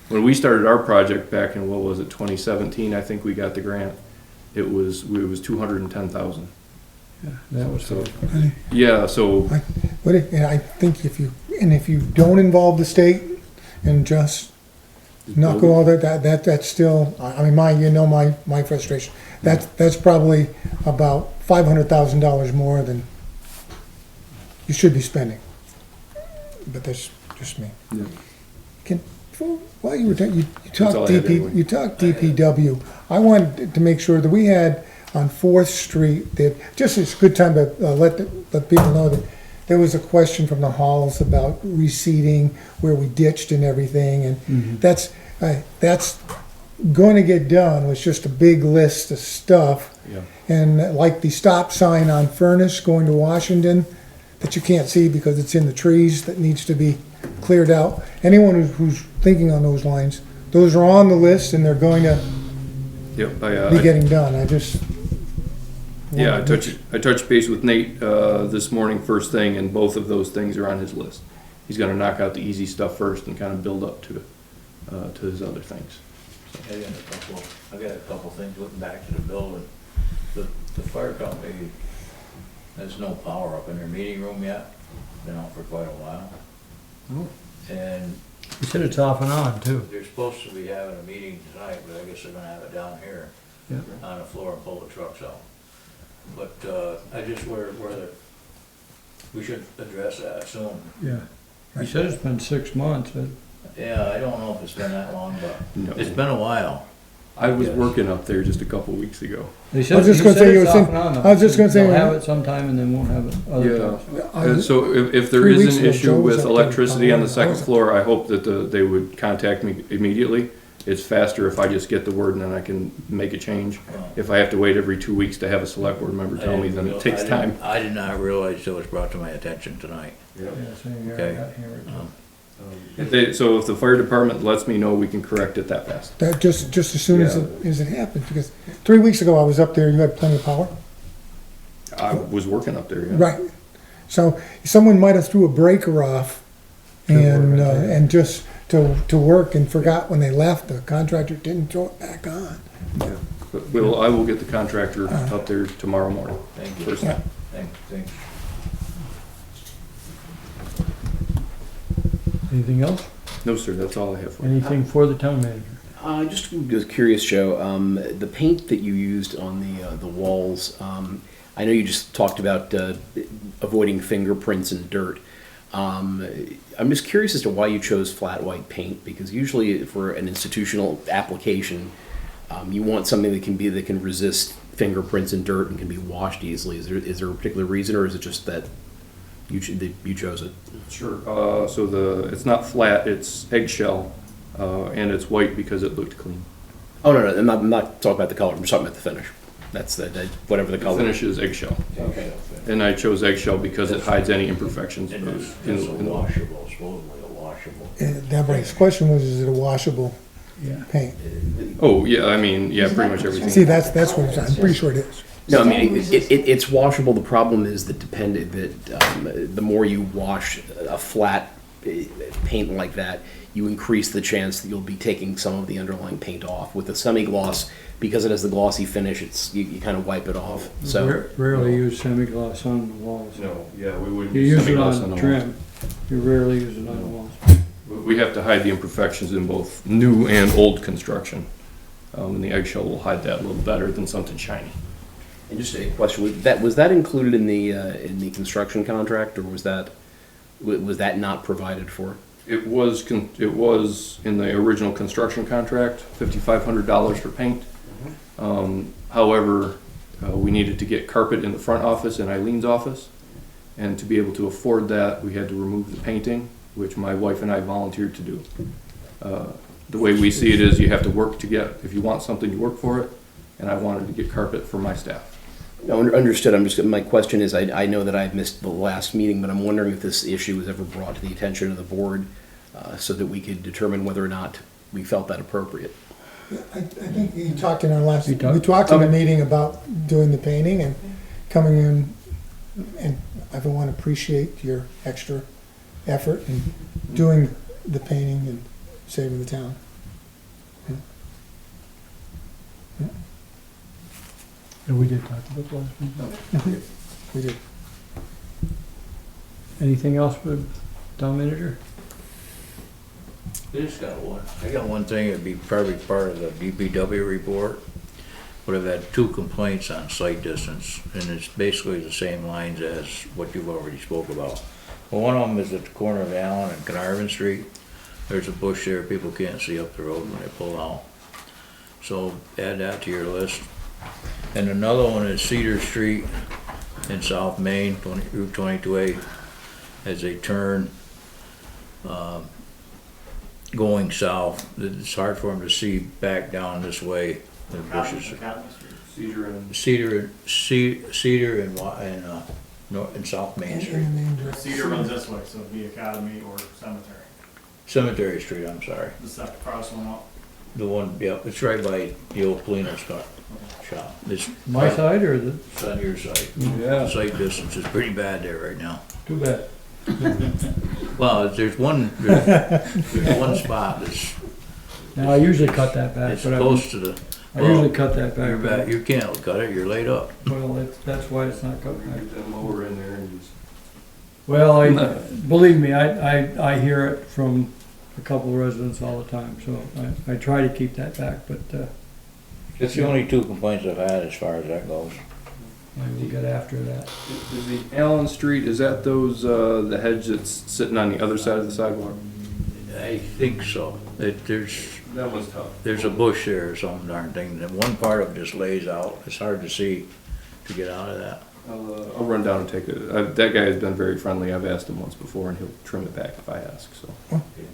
When we started our project back in 2017, I think we got the grant. It was $210,000. Yeah, that was so. Yeah, so And I think if you don't involve the state and just not go all that's still, I mean, my frustration. That's probably about $500,000 more than you should be spending. But that's just me. Yeah. While you were talking, you That's all talked I had anyway. you talked DPW. I wanted to make sure that we had on 4th Street, that just it's a good time to let people know that there was a question from the halls about reseeding where we ditched and everything, and that's going to get done with just a big list of stuff. Yeah. And like the stop sign on Furnace going to Washington that you can't see because it's in the trees that needs to be cleared out. Anyone who's thinking on those lines, those are on the list and they're going to be getting done. I touched base with Nate this morning first thing, and both of those things are on his list. He's going to knock out the easy stuff first and kind of build up to his other things. I got a couple things looking back to the building. The fire company has no power up in their meeting room yet. Been out for quite a while. And You said it's off and on too. they're supposed to be having a meeting tonight, but I guess they're gonna have it down here Yeah. on the floor and pull the trucks out. But I just whether we should address that soon. Yeah. You said it's been 6 months, but Yeah, I don't know if it's been that long, but No. it's been a while. I was working up there just a couple weeks ago. they I said, was just he gonna said say you it's were off and on. though. I was just gonna say- They'll have it sometime and then won't have it other Yeah. times. So if there 3 is weeks an ago, issue Joe was with up there. electricity on the I second was- floor, I hope that they would contact me immediately. It's faster if I just get the word and then I can make a change. If I have to wait every 2 weeks to have a select board member tell me, then it takes time. I did not realize it was brought to my attention tonight. Yeah, same here, Okay. I got here. So if the fire department lets me know, we can correct it that fast. That just as soon as Yeah. it happens, because 3 weeks ago I was up there, you had plenty of power. I was working up there, yeah. Right. So someone might have threw a breaker off and just to work and forgot when they left, the contractor didn't throw it back on. But I will get the contractor up there tomorrow morning. Thank you. First thing. Thanks. Anything else? No, sir, that's all I have for you. Anything for the town manager? Just was curious, Joe. The paint that you used on the walls. I know you just talked about avoiding fingerprints and dirt. I'm just curious as to why you chose flat white paint, because usually for an institutional application, you want something that can resist fingerprints and dirt and can be washed easily. Is there a particular reason, or is it just that you chose it? Sure. So it's not flat, it's eggshell, and it's white because it looked clean. Oh, no, I'm not talking about the color. I'm just talking about the finish. That's whatever the The color. finish is eggshell. Okay. And I chose eggshell because it hides any imperfections. And it's in a the washable, supposedly a washable. And that brings question was, is it a washable? Yeah. paint. Oh, yeah, I mean, yeah, pretty much everything. See, that's what I'm pretty sure it is. No, I mean, it's washable. The problem is that the more you wash a flat paint like that, you increase the chance that you'll be taking some of the underlying paint off. With a semi-gloss, because it has the glossy finish, you kind of wipe it off. So Rarely use semi-gloss on the walls. No, yeah, we wouldn't You use use it semi-gloss on on the trim. You rarely use it on the walls. walls. We have to hide the imperfections in both new and old construction. And the eggshell will hide that a little better than something shiny. And just a question: was that included in the construction contract, or was that not provided for? It was in the original construction contract, $5,500 for paint. However, we needed to get carpet in the front office and Eileen's office, and to be able to afford that, we had to remove the painting, which my wife and I volunteered to do. The way we see it is, you have to work to get. If you want something, you work for it, and I wanted to get carpet for my staff. No, understood. My question is, I know that I've missed the last meeting, but I'm wondering if this issue was ever brought to the attention of the board so that we could determine whether or not we felt that appropriate. I think you talked in our last, You talked? we talked in the meeting about doing the painting and coming in, and everyone appreciate your extra effort in doing the painting and saving the town. And we did talk about the last meeting. We did. Anything else with town manager? I got one thing, it'd be probably part of the DPW report, but I've had 2 complaints on sight distance, and it's basically the same lines as what you've already spoke about. Well, one of them is at the corner of Allen and Carnarvon Street. There's a bush there, people can't see up the road when they pull out. So add that to your list. And another one is Cedar Street in South Main, Route 22A, as they turn, going south. It's hard for them to see back down this way. The bushes. Cedar and South Main Street. Cedar runs this way, so it'd be Academy or Cemetery. Cemetery Street, I'm sorry. The second cross one up. The one, yeah, it's right by the old cleaner's shop. It's My side or the, It's on your side. yeah, Sight distance is pretty bad there right now. too bad. Well, there's one spot that's, Now, I usually cut that back, it's but close to the, I usually cut that you're back. back, you can't cut it, you're laid up. Well, that's why it's not cut back. Get that mower in there and just. Well, believe me, I hear it from a couple of residents all the time, so I try to keep that back, but, It's the only 2 complaints I've had as far as that goes. I will get after that. Is the Allen Street, is that those, the hedge that's sitting on the other side of the sidewalk? I think so. That was tough. There's a bush there or some darn thing, and one part of it just lays out. It's hard to see to get out of that. I'll run down and take it. That guy has been very friendly. I've asked him once before, and he'll trim it back if I ask, so.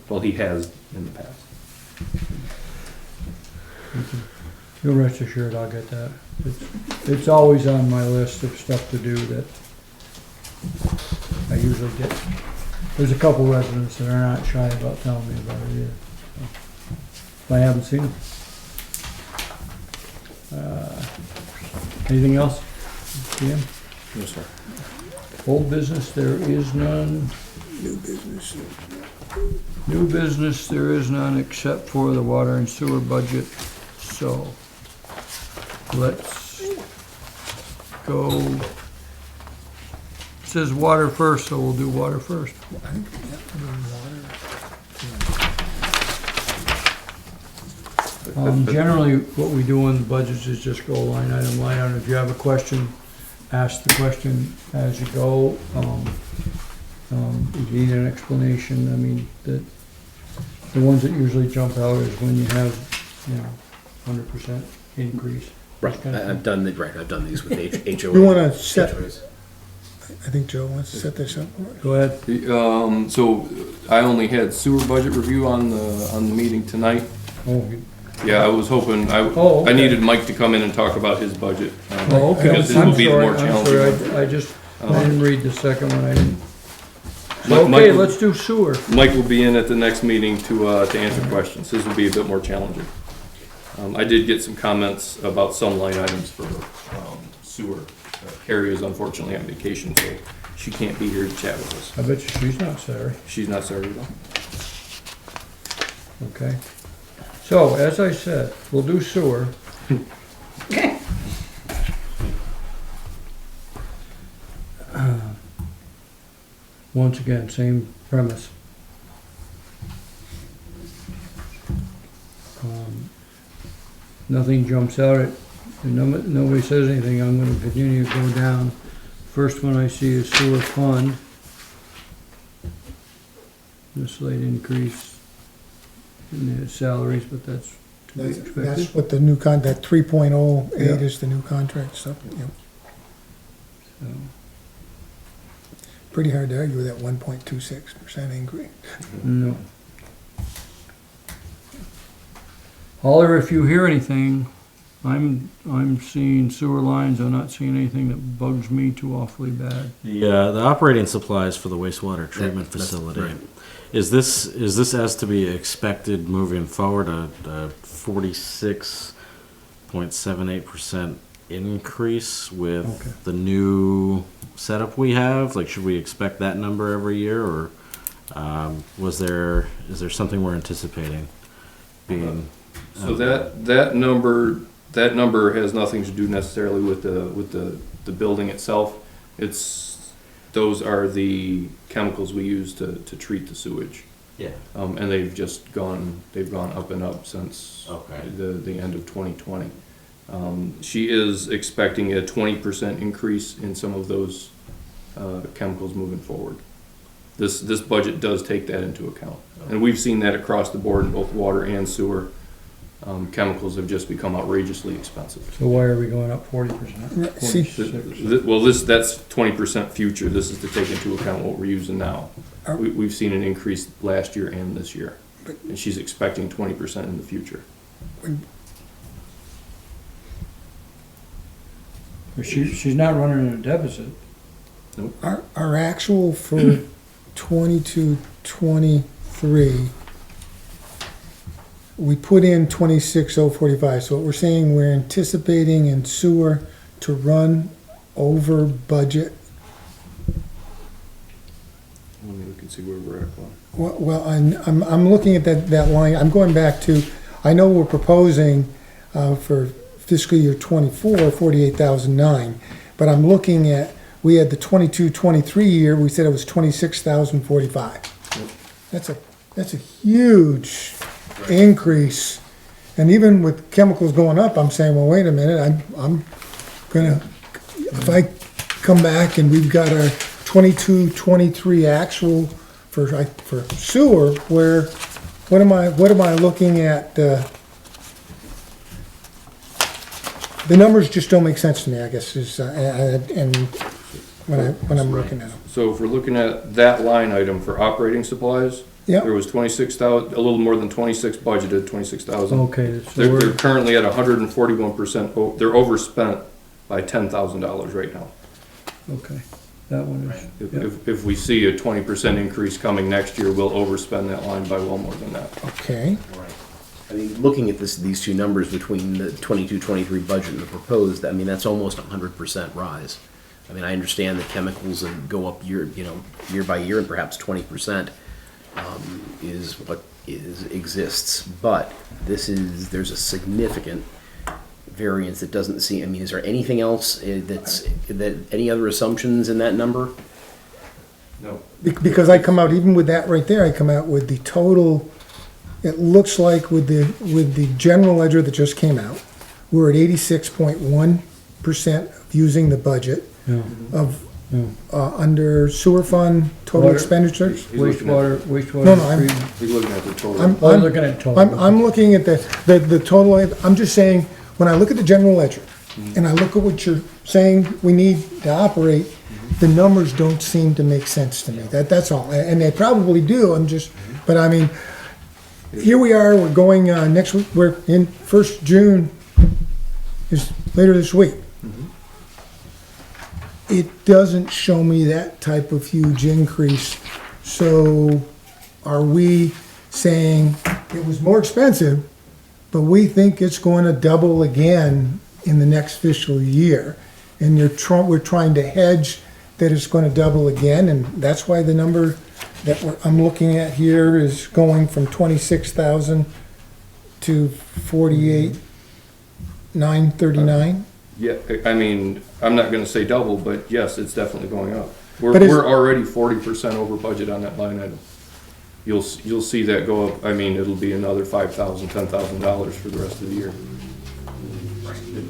Well, he has in the past. You'll rest assured I'll get that. It's always on my list of stuff to do that I usually get. There's a couple residents that are not shy about telling me about it either. So. I haven't seen them. Anything else, Jim? No, sir. Old business, there is none. New business, there is none except for the water and sewer budget. So let's go. It says water first, so we'll do water first. Generally, what we do in the budgets is just go line item, line item. If you have a question, ask the question as you go. If you need an explanation, I mean, the ones that usually jump out is when you have, 100% increase. Right, I've done these with HOA. We wanna set, HOAs. I think Joe wants to set this up. Go ahead. So I only had sewer budget review on the meeting tonight. Oh, Yeah, I was hoping, okay. I needed Mike to come in and talk about his budget. Oh, okay. Because this I'm will be the more sorry, challenging one. I just didn't read the second one. I didn't. Okay, let's do sewer. Mike will be in at the next meeting to answer questions. This will be a bit more challenging. I did get some comments about some line items for sewer. Carrie is unfortunately on vacation, so she can't be here to chat with us. I bet you she's not sorry. She's not sorry at all. Okay. So, as I said, we'll do sewer. Okay. Once again, same premise. Nothing jumps out at, nobody says anything, I'm gonna continue to go down. First one I see is sewer fund. The slight increase in the salaries, but that's to be expected. That's what the new that 3.08 Yeah. is the new contract stuff, yeah. So, Pretty hard to argue with that 1.26% increase. no. Holler if you hear anything. I'm seeing sewer lines, I'm not seeing anything that bugs me too awfully bad. The operating supplies for the wastewater treatment That's facility. right. Is this as to be expected moving forward, a 46.78% increase with Okay. the new setup we have? Like, should we expect that number every year, or is there something we're anticipating being? So that number has nothing to do necessarily with the building itself. Those are the chemicals we use to treat the sewage. Yeah. And they've gone up and up since the end of 2020. She is expecting a 20% increase in some of those chemicals moving forward. This budget does take that into account. And we've seen that across the board in both water and sewer. Chemicals have just become outrageously expensive. So why are we going up 40%? See, Well, that's 20% future. This is to take into account what we're using now. We've seen an increase last year and this year. And she's expecting 20% in the future. She's not running in a deficit. our actual for 22, 23, we put in 26,045, so what we're saying, we're anticipating in sewer to run over budget. Let me look and see where we're at. Well, I'm looking at that line, I'm going back to, I know we're proposing for fiscal year 24, 48,009, but I'm looking at, we had the 22, 23 year, we said it was 26,045. That's a huge increase, and even with chemicals going up, I'm saying, well, wait a minute, I'm gonna, if I come back and we've got our 22, 23 actual for sewer, what am I looking at? The numbers just don't make sense to me, I guess, is, and when I'm looking at them. So if we're looking at that line item for operating supplies, Yeah. there was 26,000, a little more than 26 budgeted, 26,000. Okay, so They're we're, currently at 141%. They're overspent by $10,000 right now. okay, that one is, yeah. If we see a 20% increase coming next year, we'll overspend that line by well more than that. Okay, Right. I mean, looking at these two numbers between the 22-23 budget and the proposed, I mean, that's almost 100% rise. I mean, I understand the chemicals and go up year by year, and perhaps 20% is what exists. But there's a significant variance that doesn't seem. I mean, is there anything else any other assumptions in that number? No. because I come out, even with that right there, I come out with the total, it looks like with the general ledger that just came out, we're at 86.1% of using the budget Yeah. of, under sewer fund, total Water. expenditures. Wastewater. No, I'm- treatment. He's looking at the total. I'm looking at total. I'm looking at the total, I'm just saying, when I look at the general ledger, and I look at what you're saying we need to operate, the numbers don't seem to make sense to me, that's all, and they probably do, but I mean, here we are, we're going, next week, we're in 1st June, is later this week. It doesn't show me that type of huge increase So are we saying it was more expensive, but we think it's going to double again in the next fiscal year? And we're trying to hedge that it's going to double again, and that's why the number that I'm looking at here is going from 26,000 to 48,939. Yeah, I mean, I'm not gonna say double, but yes, it's definitely going up. But it's- We're already 40% over budget on that line item. You'll see that go up, I mean, it'll be another $5,000, $10,000 for the rest of the year.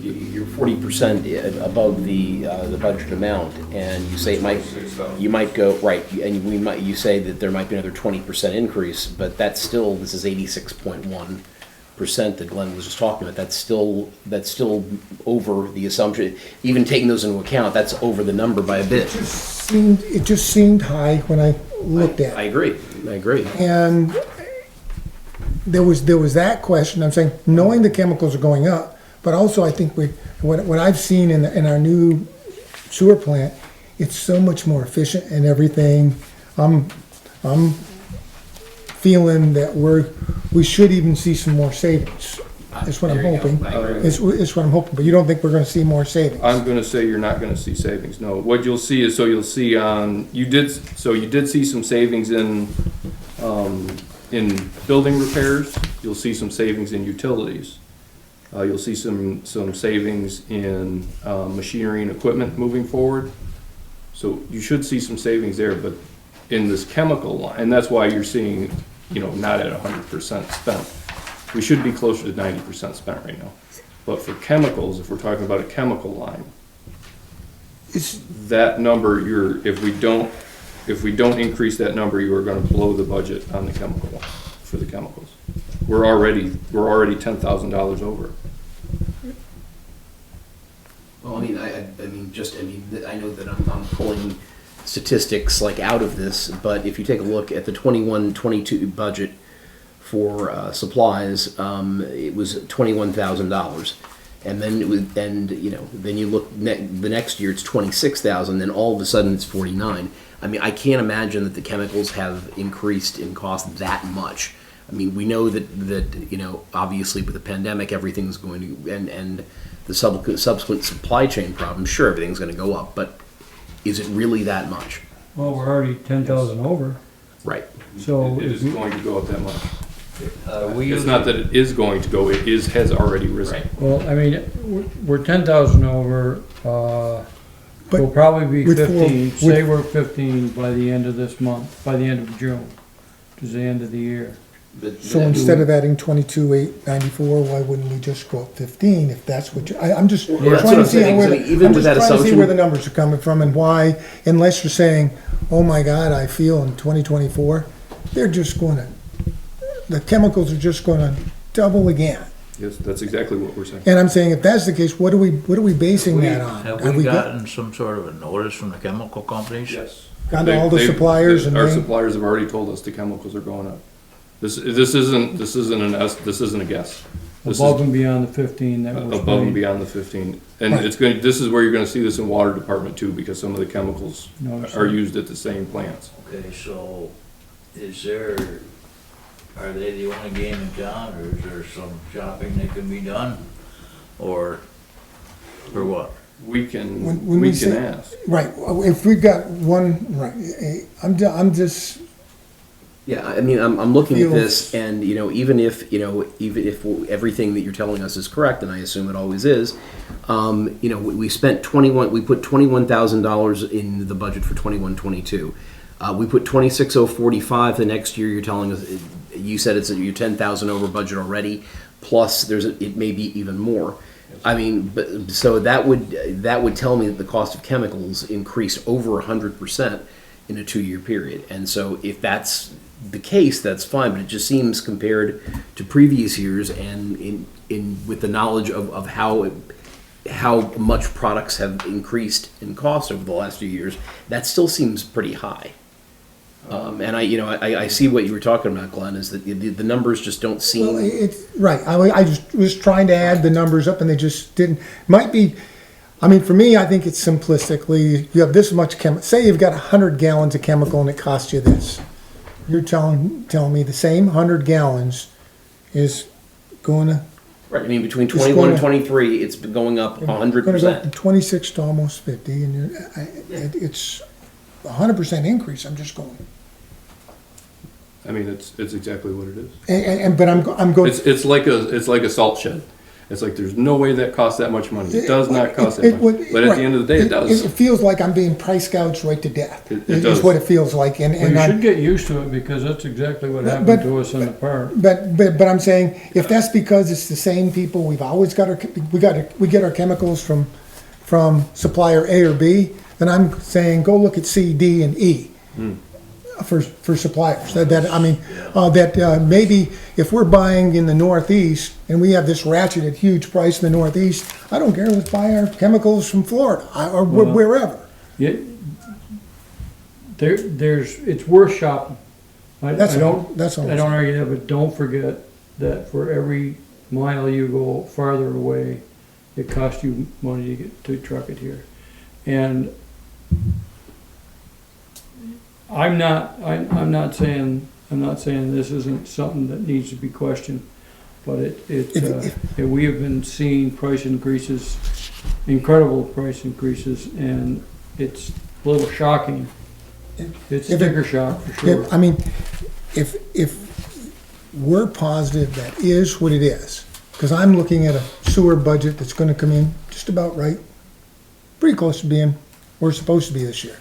You're 40% above the budget amount, and you say you might go, right, and you say that there might be another 20% increase, but that's still, this is 86.1% that Glenn was just talking about. That's still over the assumption, even taking those into account, that's over the number by a bit. It just seemed high when I looked at it. I agree. And there was that question, I'm saying, knowing the chemicals are going up, but also I think what I've seen in our new sewer plant, it's so much more efficient and everything. I'm feeling that we should even see some more savings. That's what I'm hoping. It's what I'm hoping, but you don't think we're gonna see more savings? I'm gonna say you're not gonna see savings, no. What you'll see is, you did see some savings in building repairs. You'll see some savings in utilities. You'll see some savings in machinery and equipment moving forward. So you should see some savings there, but in this chemical line, and that's why you're seeing, not at 100% spent. We should be closer to 90% spent right now. But for chemicals, if we're talking about a chemical line, that number, if we don't increase that number, you are going to blow the budget on the chemical line for the chemicals. We're already $10,000 over. Well, I know that I'm pulling statistics like out of this, but if you take a look at the 21-22 budget for supplies, it was $21,000, and then then you look the next year it's 26,000, then all of a sudden it's 49. I mean, I can't imagine that the chemicals have increased in cost that much. I mean, we know that obviously with the pandemic, everything's going to, and the subsequent supply chain problems, sure, everything's going to go up, but is it really that much? Well, we're already 10,000 over, Right. so It is going to go up that much. It's not that it is going to go, has already risen. Right. well, I mean, we're 10,000 over, But we'll probably be with 15, four- say we're 15 by the end of this month, by the end of June, which is the end of the year. So instead of adding 22,894, why wouldn't we just go up 15 if that's what I'm just that's what trying I'm to see saying, where, so even I'm with just that trying to see assumption- where the numbers are coming from and why, unless you're saying, oh my God, I feel in 2024, the chemicals are just gonna double again. Yes, that's exactly what we're saying. And I'm saying, if that's the case, what are we basing that on? Have Have we got- gotten some sort of a notice from the chemical companies? Yes. Gone to all the suppliers and Our they, suppliers have already told us the chemicals are going up. This isn't a guess. This Above is and beyond the 15 that was above and paid. beyond the 15. And Right. this is where you're gonna see this in water department too, because some of the chemicals No, are used at the same plants. Okay, so are they the only game in town, or is there some shopping that can be done? Or what? We can, When we we can say- ask. right, if we've got one, right, I'm just, Yeah, I mean, I'm looking at this, Feels- and even if everything that you're telling us is correct, and I assume it always is, we spent we put $21,000 in the budget for 21-22. We put 26,045 the next year. You're telling us, you said you're 10,000 over budget already. Plus, it may be even more. I mean, but so that would tell me that the cost of chemicals increased over 100% in a 2-year period. And so if that's the case, that's fine. But it just seems, compared to previous years, and with the knowledge of how much products have increased in cost over the last few years, that still seems pretty high. And I see what you were talking about, Glenn, is that the numbers just don't seem. well, it's, right, I just was trying to add the numbers up and they just didn't, might be, I mean, for me, I think it's simplistically, you have this much say you've got 100 gallons of chemical and it costs you this. you're telling me the same 100 gallons is going to, Right, I mean, between It's 21 and gonna- 23, it's been going up going to go 100%. from 26 to almost 50, and it's a 100% increase. I'm just going, I mean, it's exactly what it is. but I'm going. It's like a salt shed. It's like there's no way that costs that much money. It does not cost that much. But at the end of the day, it does. It feels like I'm being price gouged right to death. It Is does. what it feels like, Well, and you I. should get used to it because that's exactly what But- happened to us in the park. But I'm saying, if that's because it's the same people, we've always got we get our chemicals from supplier A or B, then I'm saying, go look at C, D, and E. For suppliers, maybe if we're buying in the Northeast and we have this ratcheted huge price in the Northeast, I don't care, let's buy our chemicals from Florida or Well, wherever. Yeah, it's worth shopping. I That's all. don't, That's all. I don't argue that, but don't forget that for every mile you go farther away, it costs you money to truck it here. And I'm not saying this isn't something that needs to be questioned, but we have been seeing price increases, incredible price increases, and it's a little shocking. It's sticker shock for sure. I mean, if we're positive that is what it is, because I'm looking at a sewer budget that's gonna come in just about right, pretty close to being where it's supposed to be this year.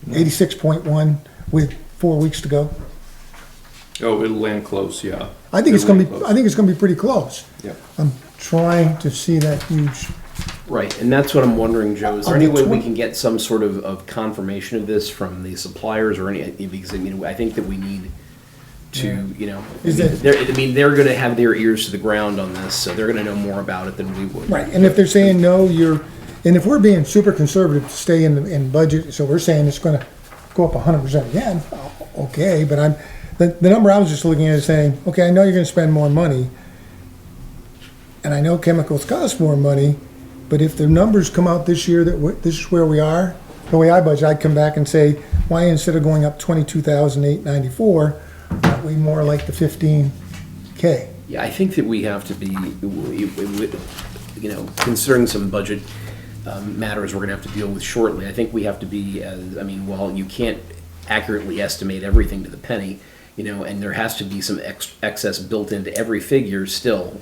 86.1 with 4 weeks to go. Oh, it'll land close, yeah. I think it's It'll gonna be, land close. I think it's gonna be pretty close. Yeah. I'm trying to see that huge, Right, and that's what I'm wondering, Joe. Is there Of any the way we twen- can get some sort of confirmation of this from the suppliers or any, because I think that we need to, Is that- they're gonna have their ears to the ground on this, so they're gonna know more about it than we would. right, and if they're saying no, and if we're being super conservative to stay in budget, so we're saying it's gonna go up 100% again, okay, but the number I was just looking at is saying, okay, I know you're gonna spend more money, and I know chemicals cost more money, but if the numbers come out this year that this is where we are, the way I budget, I'd come back and say, why instead of going up 22,894, aren't we more like the 15K? Yeah, I think that we have to be, considering some budget matters we're gonna have to deal with shortly, I think we have to be, while you can't accurately estimate everything to the penny, and there has to be some excess built into every figure still.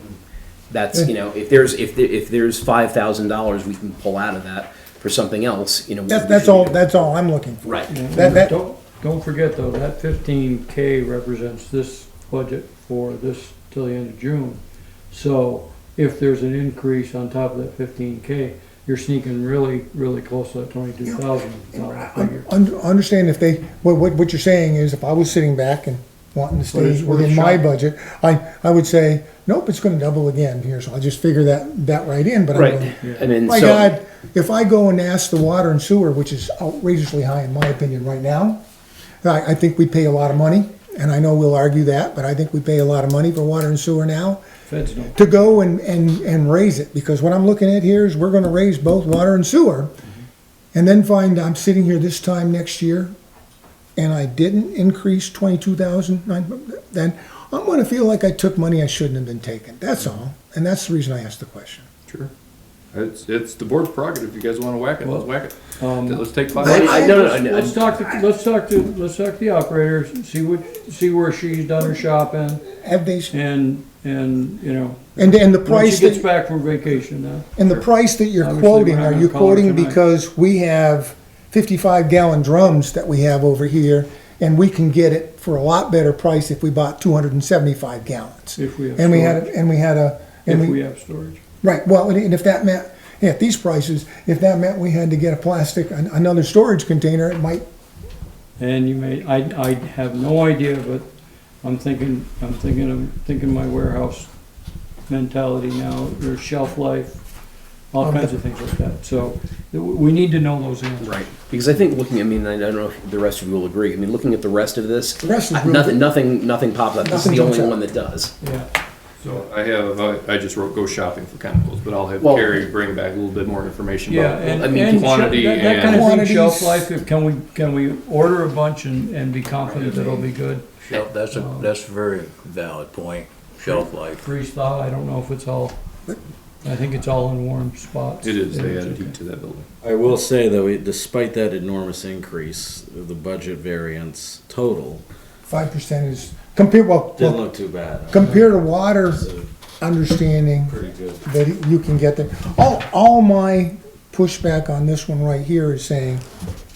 That's, if there's $5,000 we can pull out of that for something else, That's all I'm looking for. Right. Don't forget though, that 15K represents this budget for this till the end of June. So if there's an increase on top of that 15K, you're sneaking really, really close to that $22,000 figure. Understand what you're saying is, if I was sitting back and wanting to But it's stay worth within my shopping. budget, I would say, nope, it's gonna double again here, so I'll just figure that right in, but I'm Right, going, and then, my so, God, if I go and ask the water and sewer, which is outrageously high in my opinion right now, I think we pay a lot of money, and I know we'll argue that, but I think we pay a lot of money for water and sewer now, Feds don't. to go and raise it, because what I'm looking at here is we're gonna raise both water and sewer, and then find I'm sitting here this time next year, and I didn't increase 22,000, then I'm gonna feel like I took money I shouldn't have been taking, that's all, and that's the reason I asked the question. Sure. It's the board's prerogative. If you guys wanna whack it, let's whack it. Let's take 5 I- minutes. I- no, no, no, Let's talk to the operator, see where she's done her shopping, Have they, and and the once price she gets that, back from vacation, and the price that you're Obviously, quoting, we're not are gonna you call her quoting tonight. because we have 55-gallon drums that we have over here, and we can get it for a lot better price if we bought 275 gallons? if we have And we storage. had If we have storage. right, well, and if that meant, at these prices, if that meant we had to get another storage container, it might, And I have no idea, but I'm thinking my warehouse mentality now. There's shelf life, all kinds of things like that. So we need to know those answers. right, because I think looking, I don't know if the rest of you will agree, looking at the rest of this, the rest is really. nothing pops up. This is Nothing the only jumps out. one that does. Yeah. So I just wrote go shopping for chemicals, but I'll have Well- Carrie bring back a little bit more information Yeah, about, and, I mean, and quantity that kind of and. thing, shelf Quantities. life, can we order a bunch and be confident that it'll be good? That's a very valid point, shelf life. Freeze thaw, I don't know if it's all, I think it's all in warm spots. It is, they It's added okay. heat to that building. I will say though, despite that enormous increase, the budget variance total 5% is, compared, didn't look too bad. compared to water, So, understanding pretty good. that you can get there. All my pushback on this one right here is saying,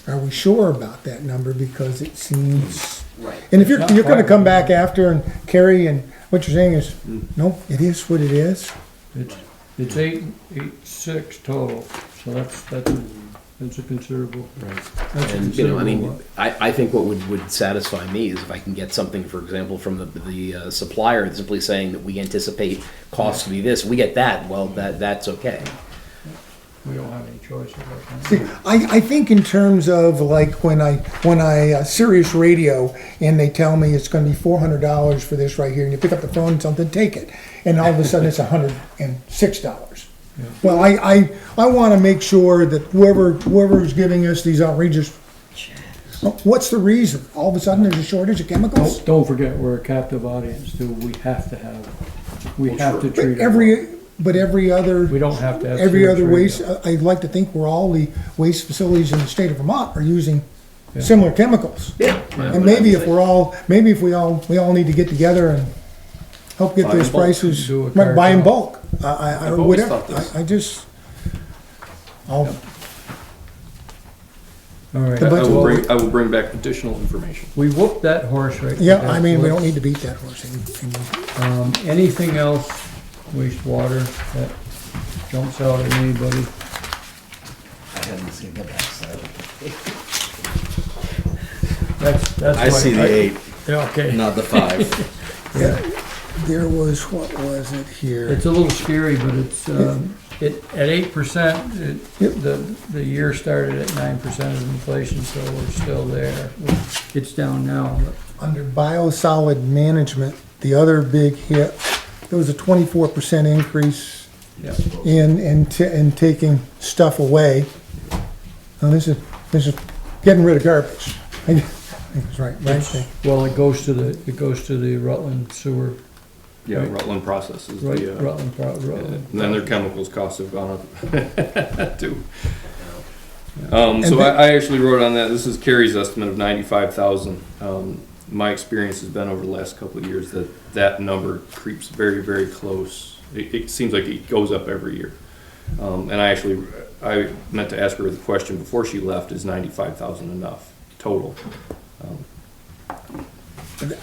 are we sure about that number? Because it seems, Right. and if you're, It's not you're gonna quite come right. back after and carry, and what you're saying is, no, it is what it is. It's 886 total, so that's a considerable. That's a And, you know, I considerable mean, I think what would satisfy me is if I can get something, for example, from the supplier simply saying that we anticipate costs to be this, we get that, well, that's okay. We don't have any choice about that. See, I think in terms of like when I Sirius radio and they tell me it's gonna be $400 for this right here, and you pick up the phone and something, take it, and all of a sudden it's $106. Well, I wanna make sure that whoever's giving us these outrageous, what's the reason? All of a sudden there's a shortage of chemicals? Don't forget, we're a captive audience too, we have to But treat it. every other, We don't have to have. every sewage other radio. waste, I'd like to think where all the waste facilities in the state of Vermont are using similar chemicals. Yeah. And maybe if we all need to get together and help get Buy in those bulk. prices, Do a right, buy in cartel. bulk, I've or always whatever. thought this. I'll, All right. The budget- I will bring back additional information. We whooped that horse right. to yeah, death. I mean, we don't need to beat that horse anymore. Anything else wastewater that jumps out at anybody? I hadn't seen the backside. That's. I see the 8, Yeah, okay. not the 5. Yeah, there was, what was it here? It's a little scary, but it's, at 8%, the year started at 9% of inflation, so we're still there. It's down now, but. Under biosolid management, the other big hit, there was a 24% increase Yeah. in taking stuff away. Now, this is getting rid of garbage. I think it's right? Well, it goes to the Rutland sewer, Yeah, Right. Rutland processes right, the, Rutland. and then their chemicals costs have gone up too. And So then- I actually wrote on that, this is Carrie's estimate of 95,000. My experience has been over the last couple of years that number creeps very, very close. It seems like it goes up every year. And I meant to ask her the question before she left, is 95,000 enough total?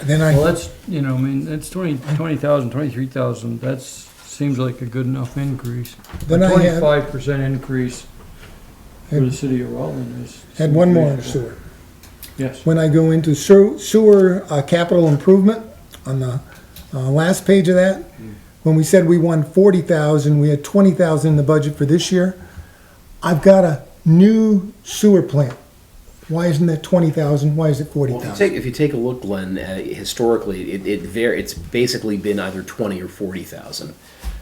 Then Well, I, that's, I mean, that's 20,000, 23,000, that's, seems like a good enough increase. Then I had- 25% increase for the city of Rutland is. had one more in sewer. Yes. When I go into sewer capital improvement, on the last page of that, when we said we won 40,000, we had 20,000 in the budget for this year. I've got a new sewer plant. Why isn't that 20,000? Why is it Well, 40,000? if you take a look, Glenn, historically, it's basically been either 20 or 40,000.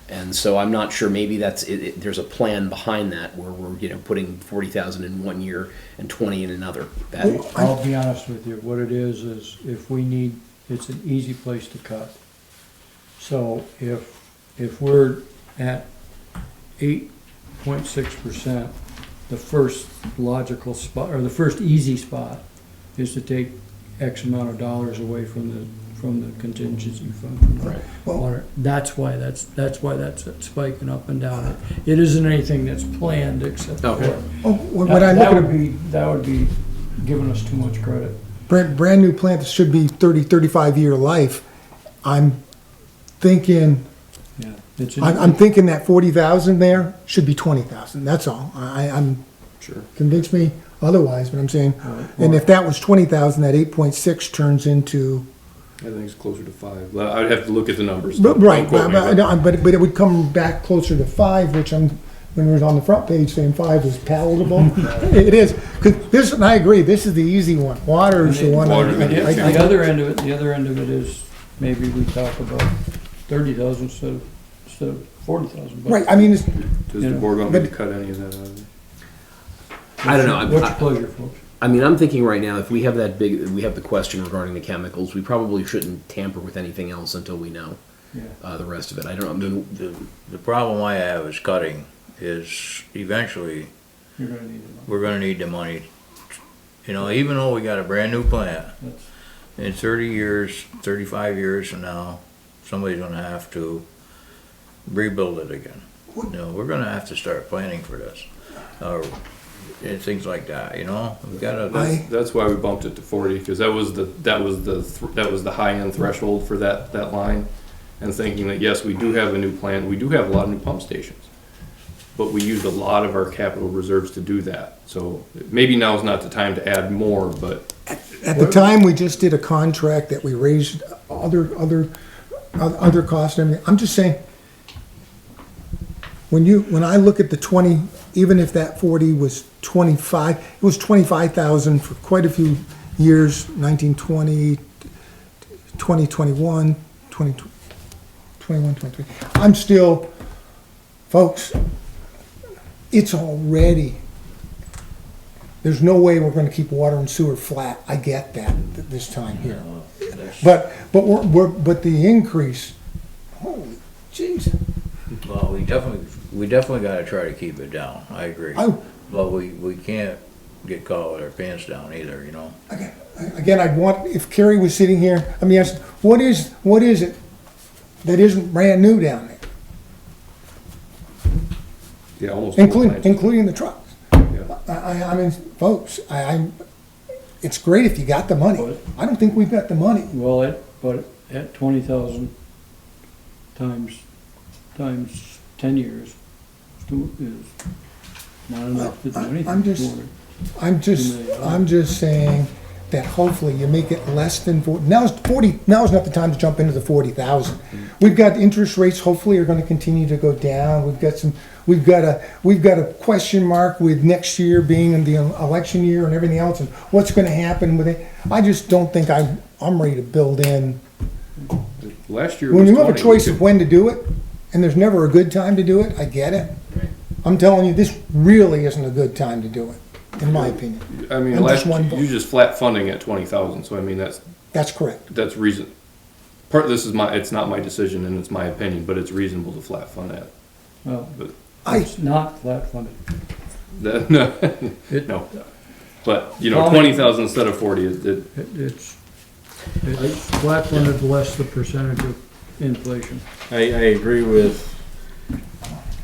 And so I'm not sure, maybe there's a plan behind that where we're, putting 40,000 in one year and 20 in another. I'll be honest with you, what it is if we need, it's an easy place to cut. So if we're at 8.6%, the first logical spot, or the first easy spot, is to take X amount of dollars away from the contingency fund. From the water. That's why that's spiking up and down. It isn't anything that's planned except for. Okay. When I look at a That would be giving us too much credit. brand new plant that should be 30, 35-year life, I'm thinking, Yeah. It's I'm thinking that 40,000 there should be 20,000, that's all. I'm Sure. convince me otherwise, but I'm saying, Right. and if that was 20,000, that 8.6 turns into, I think it's closer to 5. Well, I'd have to look at the numbers. but, Don't right, quote me, but it would come back closer to 5, which when it was on the front page saying 5 was palatable. It is, because this, and I agree, this is the easy one. Water is the one. Water, The other end of it is, maybe we talk about 30,000 instead of 40,000. but- Right, I mean, it's, Does the board want me to cut any of that out of it? I don't know. What's your pleasure, folks? I mean, I'm thinking right now, if we have we have the question regarding the chemicals, we probably shouldn't tamper with anything else until we know Yeah. the rest of it. I don't. I mean, The problem I have is cutting, is eventually, You're gonna need it. we're gonna need the money. You know, even though we got a brand new plant, That's- in 30 years, 35 years from now, somebody's gonna have to rebuild it again. You know, we're gonna have to start planning for this, and things like that, you know? We gotta, That's why we bumped it to 40, because that was the high end threshold for that line. And thinking that, yes, we do have a new plant, we do have a lot of new pump stations. But we used a lot of our capital reserves to do that. So maybe now's not the time to add more, but at the time, we just did a contract that we raised other costs and everything. I'm just saying, when I look at the 20, even if that 40 was 25, it was 25,000 for quite a few years, 1920, 2021, 21, 23. I'm still, folks, it's already, there's no way we're gonna keep water and sewer flat. I get that this time here. But the increase, holy jeez. well, we definitely gotta try to keep it down, I agree. But we can't get caught with our pants down either, you know? Again, I'd want, if Kerry was sitting here, I mean, what is it that isn't brand new down there? yeah, almost. Including the trucks. Yeah. I mean, folks, it's great if you got the money. I don't think we've got the money. Well, but at 20,000 times 10 years is not enough to do anything. I'm just saying that hopefully you make it less than 40. Now's not the time to jump into the 40,000. We've got interest rates hopefully are going to continue to go down. We've got a question mark with next year being in the election year and everything else, and what's going to happen with it. I just don't think I'm ready to build in. Last year When was you have a 20, choice of when to do it, and there's never a good time to do it, I get it. I'm telling you, this really isn't a good time to do it, in my opinion. I mean, And last just one you just flat funding at 20,000. So I mean, That's correct. that's reason. It's not my decision and it's my opinion, but it's reasonable to flat fund that. Well, But it's not flat funded. no. But you know, 20,000 instead of 40 It's flat funded less the percentage of inflation. I agree with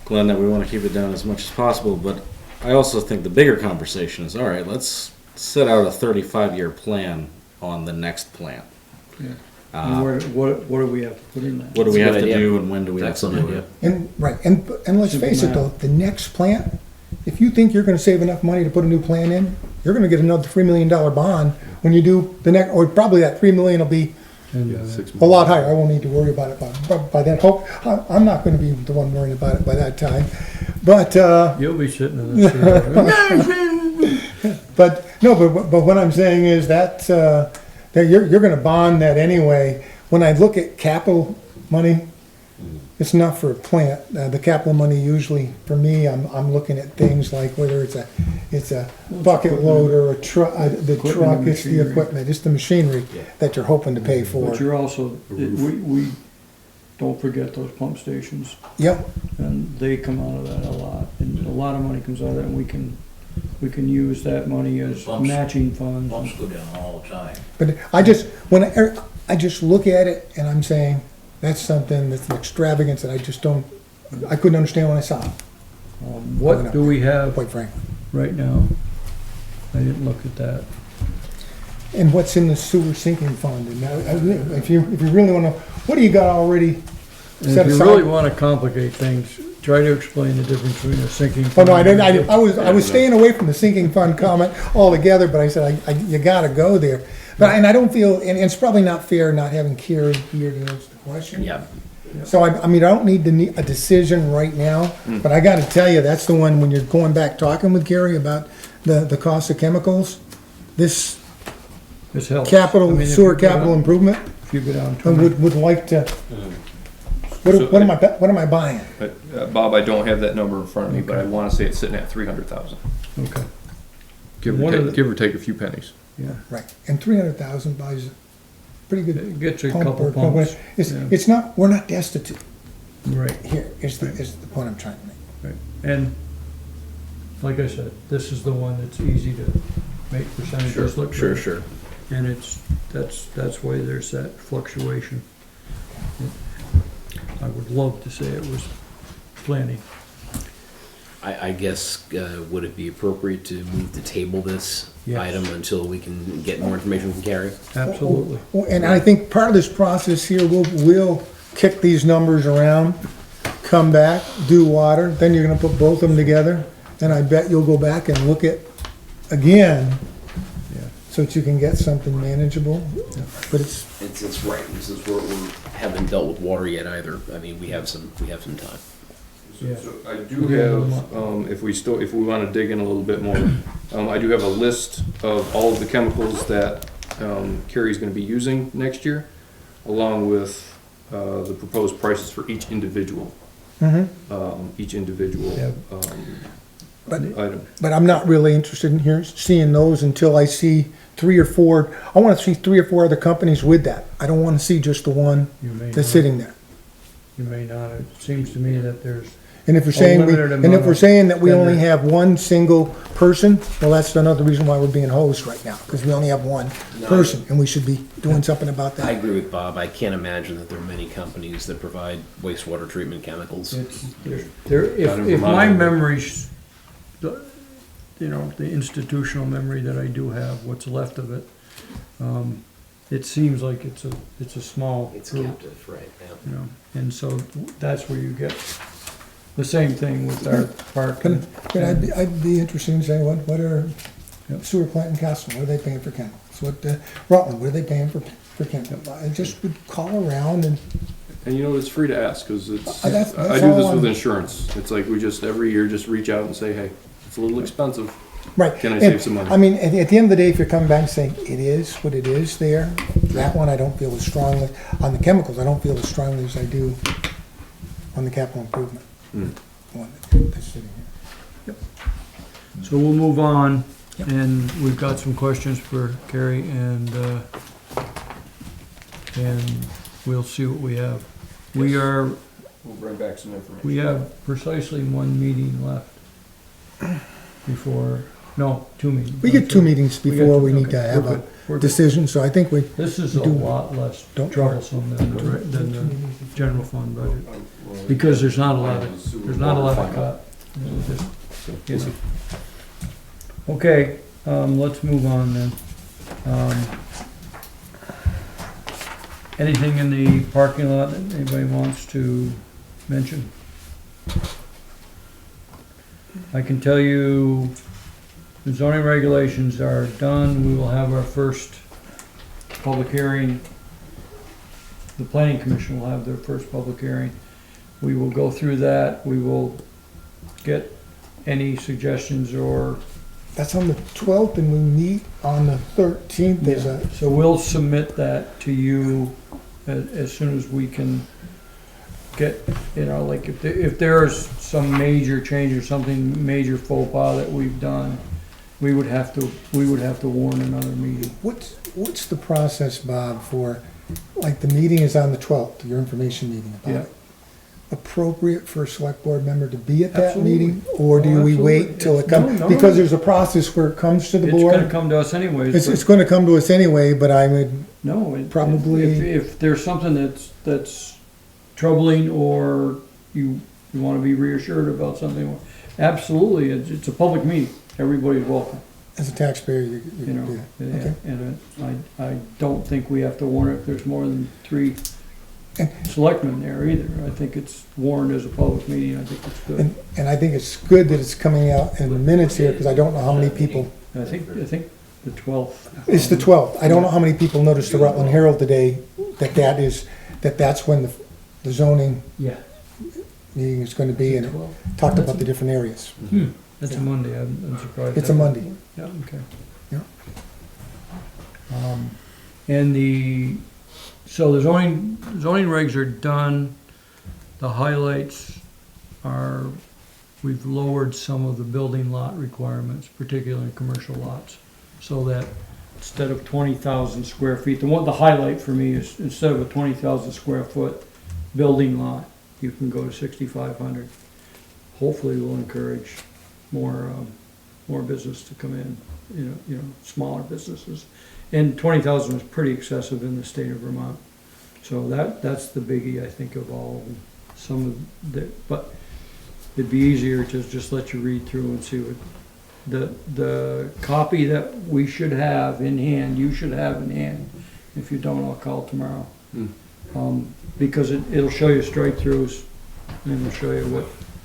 Glenn that we want to keep it down as much as possible, but I also think the bigger conversation is, all right, let's set out a 35-year plan on the next plan. Yeah. And what do we have to put in that? What do we have That's a to good do and when do we have to Excellent do idea. it? And let's Simple face it math. though, the next plant, if you think you're gonna save enough money to put a new plant in, you're gonna get another $3 million bond when you do the next, or probably that 3 million will be And, 6 a lot higher. I won't need to worry about it by then. I'm not gonna be the one worrying about it by that time. But, you'll be sitting in this chair. but what I'm saying is that you're gonna bond that anyway. When I look at capital money, it's not for a plant. The capital money usually, for me, I'm looking at things like whether it's a bucket loader, a truck, the truck, it's the machinery. equipment, it's the machinery that you're hoping to pay for. But you're also, we don't forget those pump stations, Yep, and they come out of that a lot, and a lot of money comes out of that, and we can use that money as Pumps- matching funds. Pumps go down all the time. but I just look at it and I'm saying, that's something that's an extravagance that I couldn't understand when I saw it, What do we have quite frankly. right now? I didn't look at that. And what's in the sewer sinking fund, and if you really wanna, what do you got already And set if you aside? really wanna complicate things, try to explain the difference between a sinking Oh, fund. no, I didn't, I was staying away from the sinking fund comment altogether, but I said, you gotta go there. But, and I don't feel, and it's probably not fair not having Carrie here to answer the question. Yeah. So I mean, I don't need a decision right now, but I gotta tell you, that's the one, when you're going back talking with Gary about the cost of chemicals, this This helps. capital, I mean, if sewer you go capital down- improvement, If you go down I would like to What am I buying? But, Bob, I don't have that number in front of me, but I wanna say it's sitting at 300,000. Okay, Give One of the- give or take a few pennies. yeah. Right, and 300,000 buys a pretty good It gets you a pump couple or pumps. It's, Yeah. it's not, we're not destitute Right, here, is the point I'm trying to make. right. And like I said, this is the one that's easy to make percentages look Sure, good. sure. And that's why there's that fluctuation. I would love to say it was plenty. I guess, would it be appropriate to move to table this Yes. item until we can get more information from Carrie? Absolutely. And I think part of this process here, we'll kick these numbers around, come back, do water, then you're gonna put both of them together, and I bet you'll go back and look at again, Yeah. so that you can get something manageable. But it's, It's right, and since we haven't dealt with water yet either, I mean, we have some time. Yeah. So I do have, if we wanna dig in a little bit more, I do have a list of all of the chemicals that, Carrie's gonna be using next year, along with, the proposed prices for each individual, mhm. Yeah. But- item. But I'm not really interested in here, seeing those until I see I wanna see 3 or 4 other companies with that. I don't wanna see just the one You may that's not. sitting there. You may not. It seems to me that there's, And if we're saying, limited and if amount we're of saying that we only vendors. have one single person, well, that's another reason why we're being hosed right now, because we only have one person, and we should be doing something about I that. agree with Bob. I can't imagine that there are many companies that provide wastewater treatment chemicals. it's, if Not in if Vermont. my memory's, you know, the institutional memory that I do have, what's left of it, it seems like it's a small It's group, captive, right, yeah. you know, and so that's where you get the same thing with our park. and- But I'd be interested in saying, what are Yep. sewer plant in Castle, what are they paying for chemicals? Rutland, what are they paying for chemicals? I just would call around and, And you know, it's free to ask, cause it's, That's I do all this I'm- with insurance. It's like we just, every year, just reach out and say, hey, it's a little expensive. right. Can I And, save some money? I mean, at the end of the day, if you're coming back and saying, it is what it is there, that one I don't feel as strongly, on the chemicals, I don't feel as strongly as I do on the capital improvement. Hmm. One that's sitting here. So we'll move on, Yep. and we've got some questions for Carrie, and we'll see what we have. We'll bring back some information. We have precisely one meeting left before, no, 2 meetings. We get 2 meetings We got before two, we need okay, to have we're a good, we're good. decision, so I think we, This is we a do- lot less don't- troublesome than the general fund budget, because there's not a lot of cut. It's just, you know. Okay, let's move on then. Anything in the parking lot that anybody wants to mention? I can tell you, the zoning regulations are done. We will have our first public hearing. The planning commission will have their first public hearing. We will go through that. We will get any suggestions or, that's on the 12th, and we meet on the 13th, there's a, so we'll submit that to you as soon as we can get, you know, like if there's some major change or something, major faux pas that we've done, we would have to warn another meeting. what's the process, Bob, for, like, the meeting is on the 12th, your information meeting about Yeah. it. Appropriate for a select board member to be at that Absolutely. meeting, or do Oh, we absolutely. wait till it It's- comes? no. Because there's a process where it comes to the It's gonna board. come to us anyways. It's, but- it's gonna come to us anyway, but I would, No, Probably- if there's something that's troubling or you wanna be reassured about something, absolutely, it's a public meeting, everybody's welcome, as a taxpayer, you you can know? do that. Okay. And I don't think we have to warn it if there's more than 3 And- selectmen there either. I think it's warned as a public meeting, I think it's good. And I think it's good that it's coming out in the minutes here, because I don't know how many people, I think the 12th. it's the 12th. I don't know how many people noticed the Rutland Herald today, that's when the zoning Yeah. meeting is gonna be, and it 12th. talked about the different areas. That's a Monday, I'm surprised. It's a Monday. Yeah, okay. Yeah. And so the zoning regs are done. the highlights are, we've lowered some of the building lot requirements, particularly in commercial lots, so that instead of 20,000 square feet, the highlight for me is instead of a 20,000 square foot building lot, you can go to 6,500. Hopefully we'll encourage more business to come in, you know, smaller businesses. And 20,000 is pretty excessive in the state of Vermont. So that's the biggie, I think, of all of them. Some of the, but it'd be easier to just let you read through and see what the copy that we should have in hand, you should have in hand. If you don't, I'll call tomorrow. Because it'll show you straight throughs, and it'll show you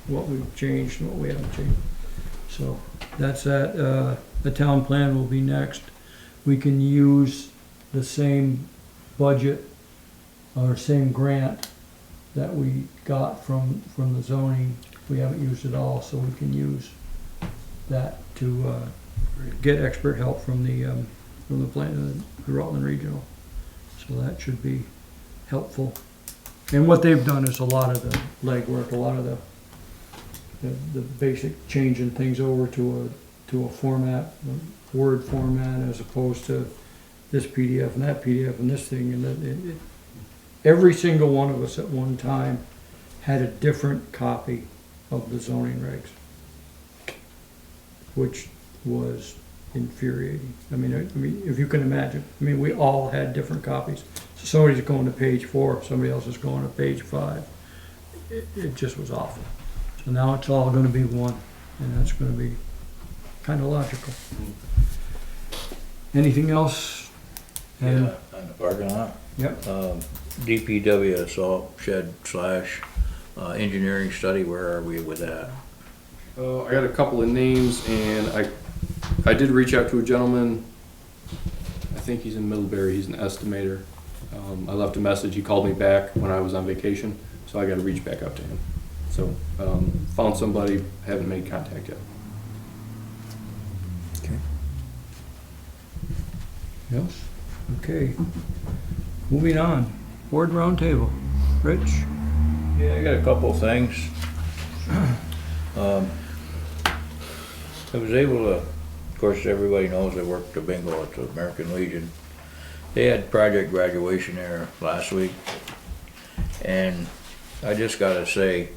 what we've changed and what we haven't changed. So that's that. The town plan will be next. We can use the same budget or same grant that we got from the zoning. We haven't used it all, so we can use that to get expert help from the plan, the Rutland Regional. So that should be helpful. And what they've done is a lot of the legwork, a lot of the basic changing things over to a format, a Word format, as opposed to this PDF and that PDF and this thing. And every single one of us at one time had a different copy of the zoning regs, which was infuriating. I mean, if you can imagine, we all had different copies. So somebody's going to page 4, somebody else is going to page 5. It just was awful. So now it's all going to be one, and that's going to be kind of logical. Anything else? On the parking lot. Yep. DPW salt shed / engineering study, where are we with that? I got a couple of names, and I did reach out to a gentleman. I think he's in Middlebury. He's an estimator. I left a message. He called me back when I was on vacation, so I got to reach back out to him. So found somebody, haven't made contact yet. Okay. Yes. Okay. Moving on. Board roundtable. Rich. Yeah, I got a couple of things. I was able to, of course, everybody knows I worked the bingo at the American Legion. They had project graduation there last week, and I just gotta say,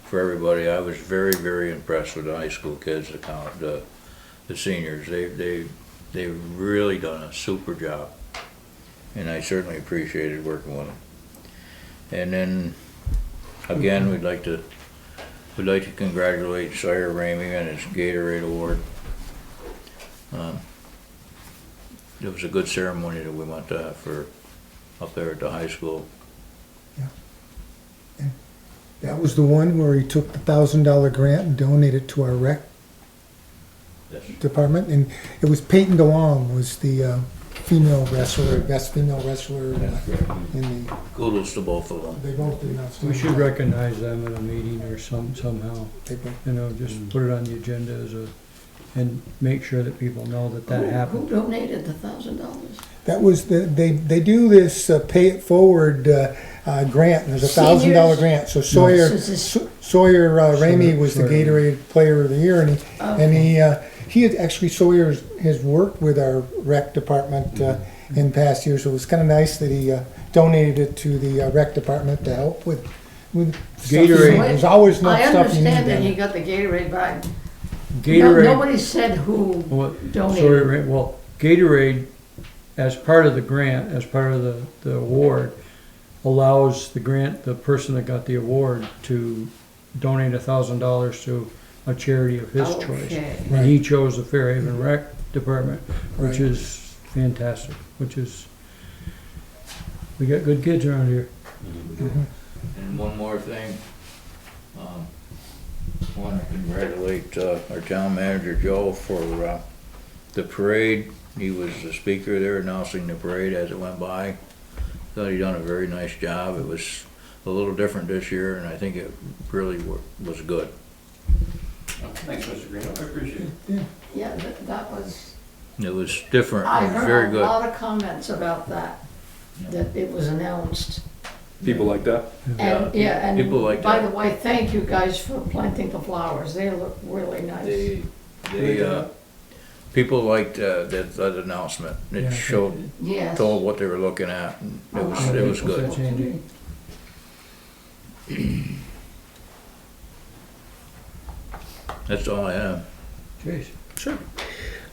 for everybody, I was very, very impressed with the high school kids, the seniors. They've really done a super job, and I certainly appreciated working with them. And then, again, we'd like to congratulate Sawyer Ramey on his Gatorade Award. It was a good ceremony that we went to for up there at the high school. Yeah. And that was the one where he took the $1,000 grant and donated to our rec department, and it was Peyton DeLong was the female wrestler, best female wrestler in the. Kudos to both of them. They both did not. We should recognize them at a meeting or somehow. Just put it on the agenda and make sure that people know that happened. Who donated the $1,000? That was they do this pay it forward grant, and there's a $1,000 grant. So Sawyer Ramey was the Gatorade Player of the Year, and he had actually Sawyer has worked with our rec department in past years. So it was kind of nice that he donated it to the rec department to help with Gatorade. There's always enough stuff you need. I understand that he got the Gatorade bag. Gatorade. Nobody said who donated. Well, Gatorade, as part of the grant, as part of the award, allows the person that got the award to donate $1,000 to a charity of his choice. And he chose the Fairhaven Rec Department, which is fantastic. We got good kids around here. And one more thing. I want to congratulate our town manager, Joe, for the parade. He was the speaker there announcing the parade as it went by. Thought he'd done a very nice job. It was a little different this year, and I think it really was good. Thanks, Mr. Green. I appreciate it. Yeah, that was. It was different. I It was heard very a good. lot of comments about that it was announced. People like that. And, yeah, People like and by that. the way, thank you guys for planting the flowers. They look really nice. People liked that announcement. Yeah, It showed, Yes. told what they were looking at. And it was good. That's all I have. Jeez. Sure.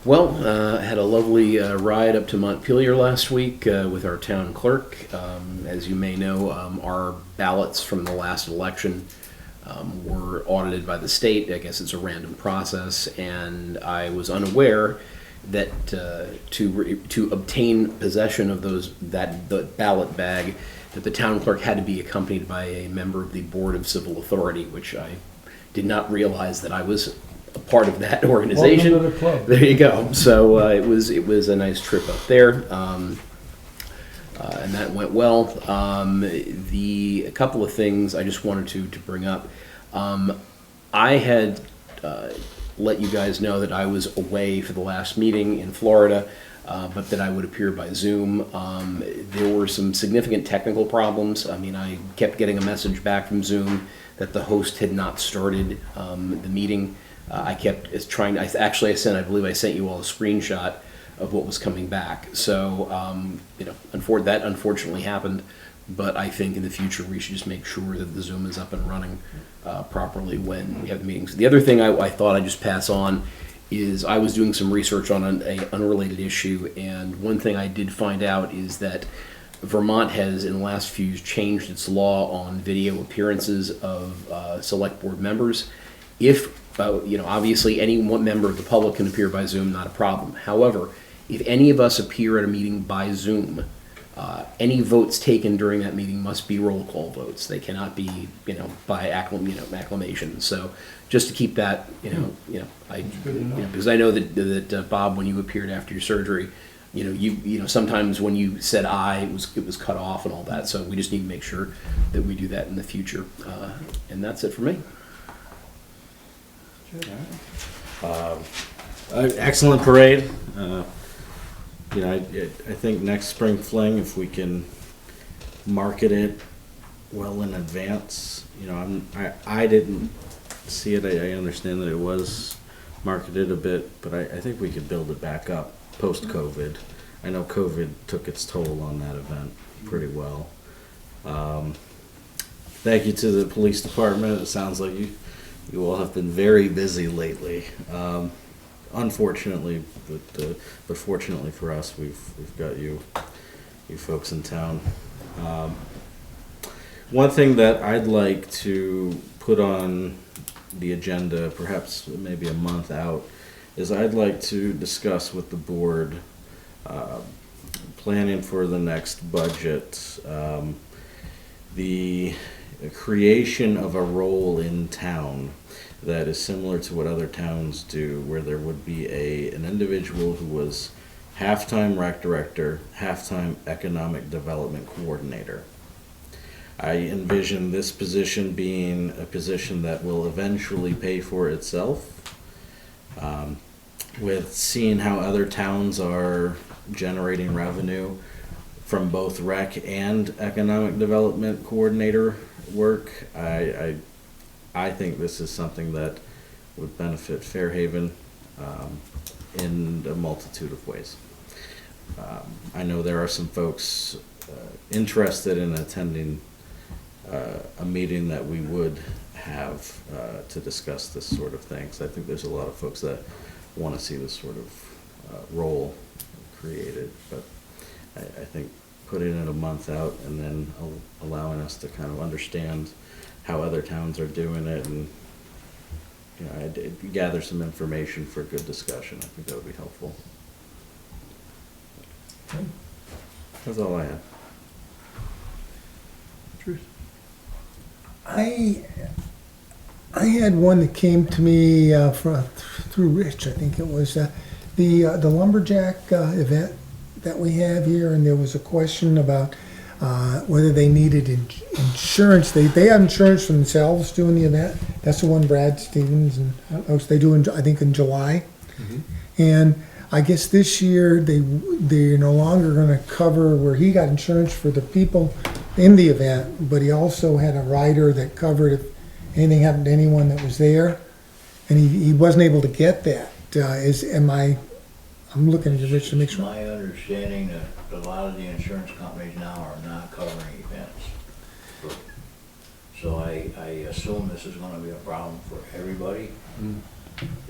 Well, I had a lovely ride up to Montpelier last week with our town clerk. As you may know, our ballots from the last election were audited by the state. I guess it's a random process, and I was unaware that to obtain possession of the ballot bag, that the town clerk had to be accompanied by a member of the Board of Civil Authority, which I did not realize that I was a part of that organization. Welcome to the club. There you go. So it was a nice trip up there, and that went well. A couple of things I just wanted to bring up. I had let you guys know that I was away for the last meeting in Florida, but that I would appear by Zoom. There were some significant technical problems. I mean, I kept getting a message back from Zoom that the host had not started the meeting. I kept trying. I believe I sent you all a screenshot of what was coming back. So, that unfortunately happened. But I think in the future we should just make sure that the Zoom is up and running properly when we have the meetings. The other thing I thought I'd just pass on is I was doing some research on an unrelated issue, and one thing I did find out is that Vermont has, in the last few years, changed its law on video appearances of select board members. If obviously any one member of the public can appear by Zoom, not a problem. However, if any of us appear at a meeting by Zoom, any votes taken during that meeting must be roll call votes. They cannot be, by acclamation. So just to keep that, because I know that Bob, when you appeared after your surgery, sometimes when you said "I," it was cut off and all that. So we just need to make sure that we do that in the future. And that's it for me. Excellent parade. I think next spring fling, if we can market it well in advance, I didn't see it. I understand that it was marketed a bit, but I think we could build it back up post-COVID. I know COVID took its toll on that event pretty well. Thank you to the police department. It sounds like you all have been very busy lately. Unfortunately, but fortunately for us, we've got you folks in town. One thing that I'd like to put on the agenda, perhaps maybe a month out, is I'd like to discuss with the board planning for the next budget, the creation of a role in town that is similar to what other towns do, where there would be an individual who was half-time rec director, half-time economic development coordinator. I envision this position being a position that will eventually pay for itself. With seeing how other towns are generating revenue from both rec and economic development coordinator work, I think this is something that would benefit Fairhaven in a multitude of ways. I know there are some folks interested in attending a meeting that we would have to discuss this sort of thing. So I think there's a lot of folks that want to see this sort of role created. But I think putting it a month out and then allowing us to kind of understand how other towns are doing it, and gather some information for good discussion. I think that would be helpful. That's all I have. I had one that came to me through Rich. I think it was the lumberjack event that we have here, and there was a question about whether they needed insurance. They have insurance for themselves doing the event. That's the one Brad Stevens and folks, they do I think in July. Mm-hmm. And I guess this year they're no longer going to cover where he got insurance for the people in the event, but he also had a rider that covered if anything happened to anyone that was there, and he wasn't able to get that. I'm looking at Rich to make It's sure. my understanding that a lot of the insurance companies now are not covering events. So I assume this is gonna be a problem for everybody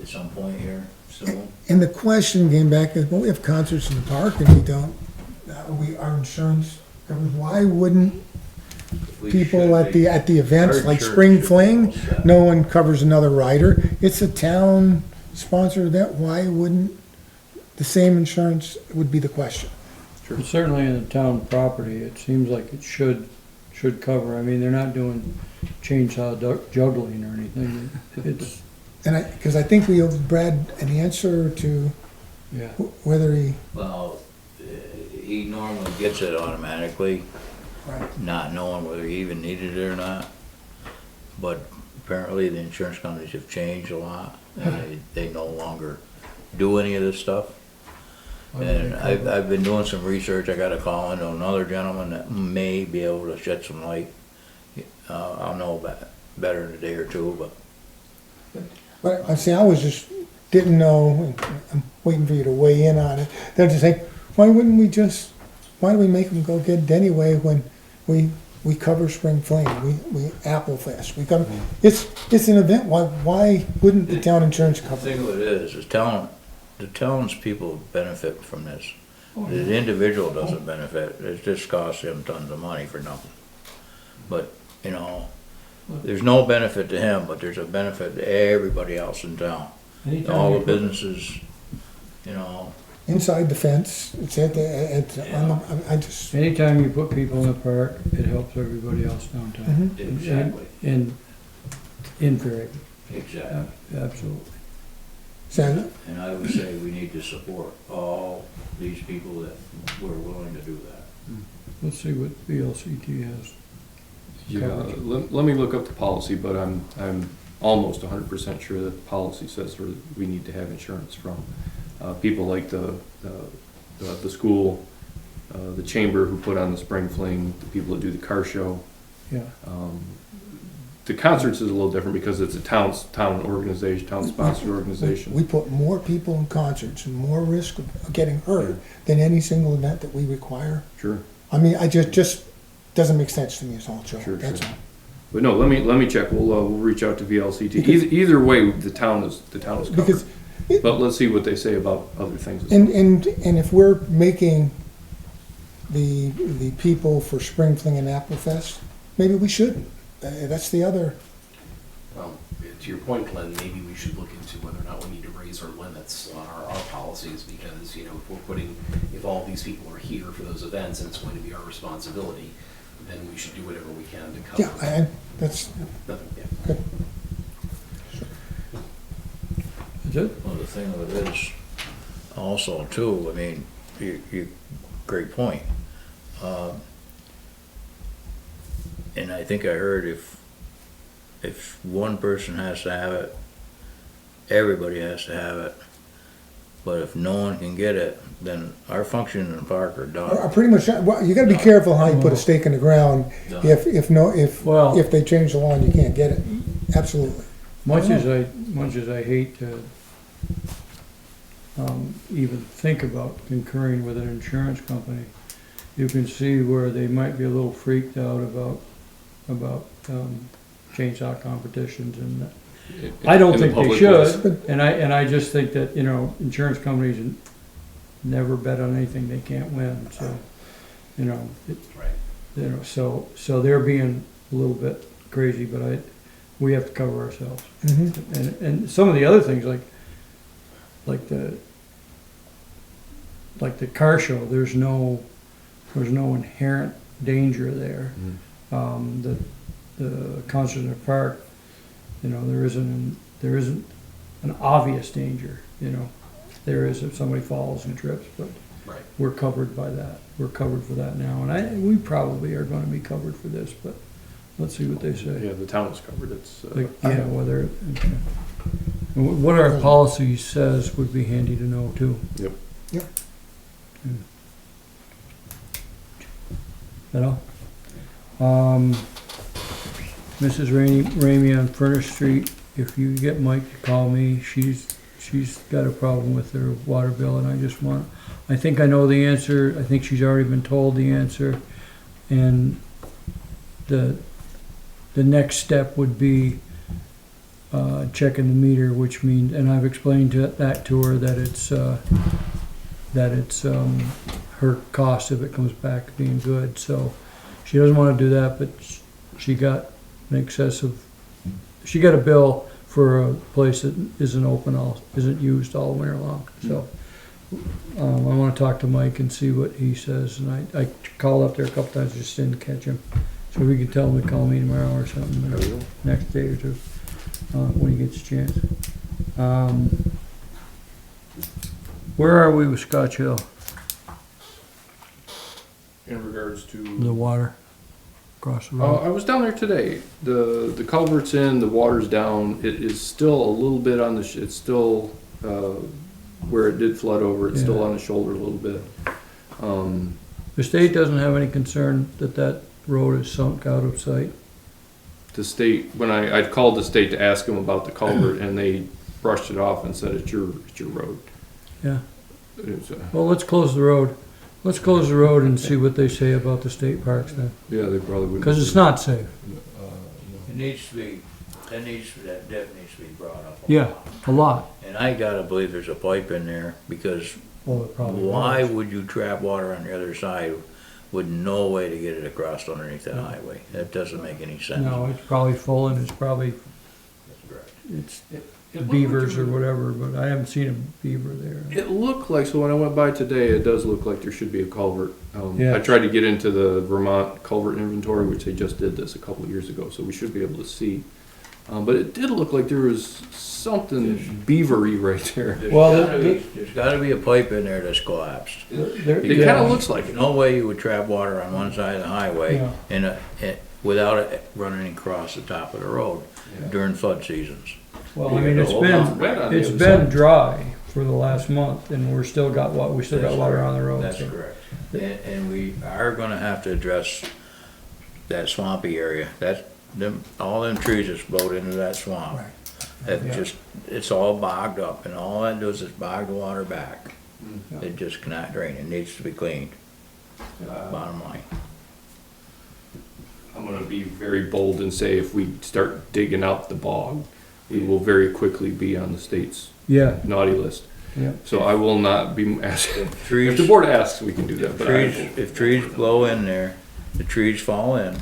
at some point here soon. And the question came back is, well, we have concerts in the park and we don't, our insurance covers, why wouldn't We people should at be- the events our like insurance Spring should be Fling, all set. no one covers another rider? It's a town sponsored event, why wouldn't the same insurance would be the question? But certainly in the town property, it seems like it should cover. I mean, they're not doing chainsaw juggling or anything. It's, And because I think we owe Brad an answer to yeah. whether he, Well, he normally gets it automatically, right, not knowing whether he even needed it or not. But apparently the insurance companies have changed a lot, and they no longer do any of this stuff. And I've been doing some research. I got a call into another gentleman that may be able to shed some light. I'll know about better in a day or two, but I see, I didn't know, and I'm waiting for you to weigh in on it. They're just saying, why do we make them go get it anyway when we cover Spring Fling, we Apple Fest, we cover, it's an event, why wouldn't the town insurance the cover thing it? of it is the townspeople benefit from this. The individual doesn't benefit. It just costs him tons of money for nothing. But, you know, there's no benefit to him, but there's a benefit to everybody else in town. All the businesses, you know. Inside the fence, Anytime you put people in the park, it helps everybody else downtown. Mhm. Exactly. In Fairhaven. Exactly. Absolutely. So, And I would say we need to support all these people that were willing to do that. Let's see what VLCT has. Yeah, let me look up the policy, but I'm almost 100% sure that the policy says we need to have insurance from people like the school, the chamber who put on the Spring Fling, the people that do the car show. Yeah. The concerts is a little different because it's a town organization, town sponsored organization. we put more people in concerts and more risk of getting hurt than any single event that we require. Sure. I mean, I just doesn't make sense to me as all, Joe, Sure, that's sure. all. But no, let me check. We'll reach out to VLCT. Because- Either way, the town is covered. Because But let's see what they say about other things as well. And if we're making the people for Spring Fling and Apple Fest, maybe we shouldn't. That's the other. Well, to your point, Glenn, maybe we should look into whether or not we need to raise our limits on our policies, because, you know, if all these people are here for those events and it's going to be our responsibility, then we should do whatever we can to cover. Yeah, that's Nothing, yeah. good. Is it? Well, the thing of it is, also too, I mean, you great point. And I think I heard if one person has to have it, everybody has to have it. But if no one can get it, then our function in the park are done. Pretty much, well, you gotta be careful how you put a stake in the ground. Done. Well- If they change the law and you can't get it, absolutely. Much as I hate to even think about concurring with an insurance company, you can see where they might be a little freaked out about chainsaw competitions, and I don't In the think they public should. place. And I just think that, you know, insurance companies never bet on anything they can't win, so, you know, Right. you know, so they're being a little bit crazy, but we have to cover ourselves. Mhm. And some of the other things, like the car show, there's no inherent danger there. The concert in the park, you know, there isn't an obvious danger, you know. There is if somebody falls and trips, but Right. we're covered by that. We're covered for that now, and we probably are gonna be covered for this, but let's see what they say. Yeah, the town is covered. It's Like, yeah, whether, what our policy says would be handy to know too. Yep. Yep. That all? Mrs. Ramey on Furnace Street, if you get Mike to call me, she's got a problem with her water bill, and I think I know the answer. I think she's already been told the answer, and the next step would be checking the meter, which means, and I've explained that to her that it's her cost if it comes back being good. So she doesn't want to do that, but she got she got a bill for a place that isn't used all winter long. So I want to talk to Mike and see what he says. And I called up there a couple times, just didn't catch him. So we can tell him to call me tomorrow or something, next day or two, when he gets a chance. Where are we with Scotch Hill? In regards to The water across the road? I was down there today. The culvert's in, the water's down. It is still a little bit on the. It's still where it did flood over. It's still on the shoulder a little bit. The state doesn't have any concern that road is sunk out of sight? The state, when I called the state to ask them about the culvert, and they brushed it off and said it's your road. Yeah. It's, Well, let's close the road. Let's close the road and see what they say about the state parks then. yeah, they probably would. Because it's not safe. It needs to be, that needs to be brought up. Yeah, a lot. And I gotta believe there's a pipe in there, because Well, it probably why was. would you trap water on the other side with no way to get it across underneath that highway? That doesn't make any sense. No, it's probably full and it's probably, it's beavers or whatever, but I haven't seen a beaver there. It looked like, so when I went by today, it does look like there should be a culvert. Yeah. I tried to get into the Vermont culvert inventory, which they just did this a couple of years ago, so we should be able to see. But it did look like there was something beavery right there. There's gotta be a pipe in there that's collapsed. It kind of looks like There's it. no way you would trap water on one side of the highway Yeah. without it running across the top of the road during flood seasons. Well, I mean, it's Wet on the it's other been side. dry for the last month and we still got water on the road. That's so. correct. And we are gonna have to address that swampy area. All them trees that's blowed into that swamp. It's all bogged up, and all that does is bog the water back. It just cannot drain. It needs to be cleaned. Bottom line. I'm gonna be very bold and say if we start digging out the bog, we will very quickly be on the state's Yeah, naughty list. yeah. So I will not be asking. If Trees, the board asks, we can do that. But if trees blow in there, the trees fall in,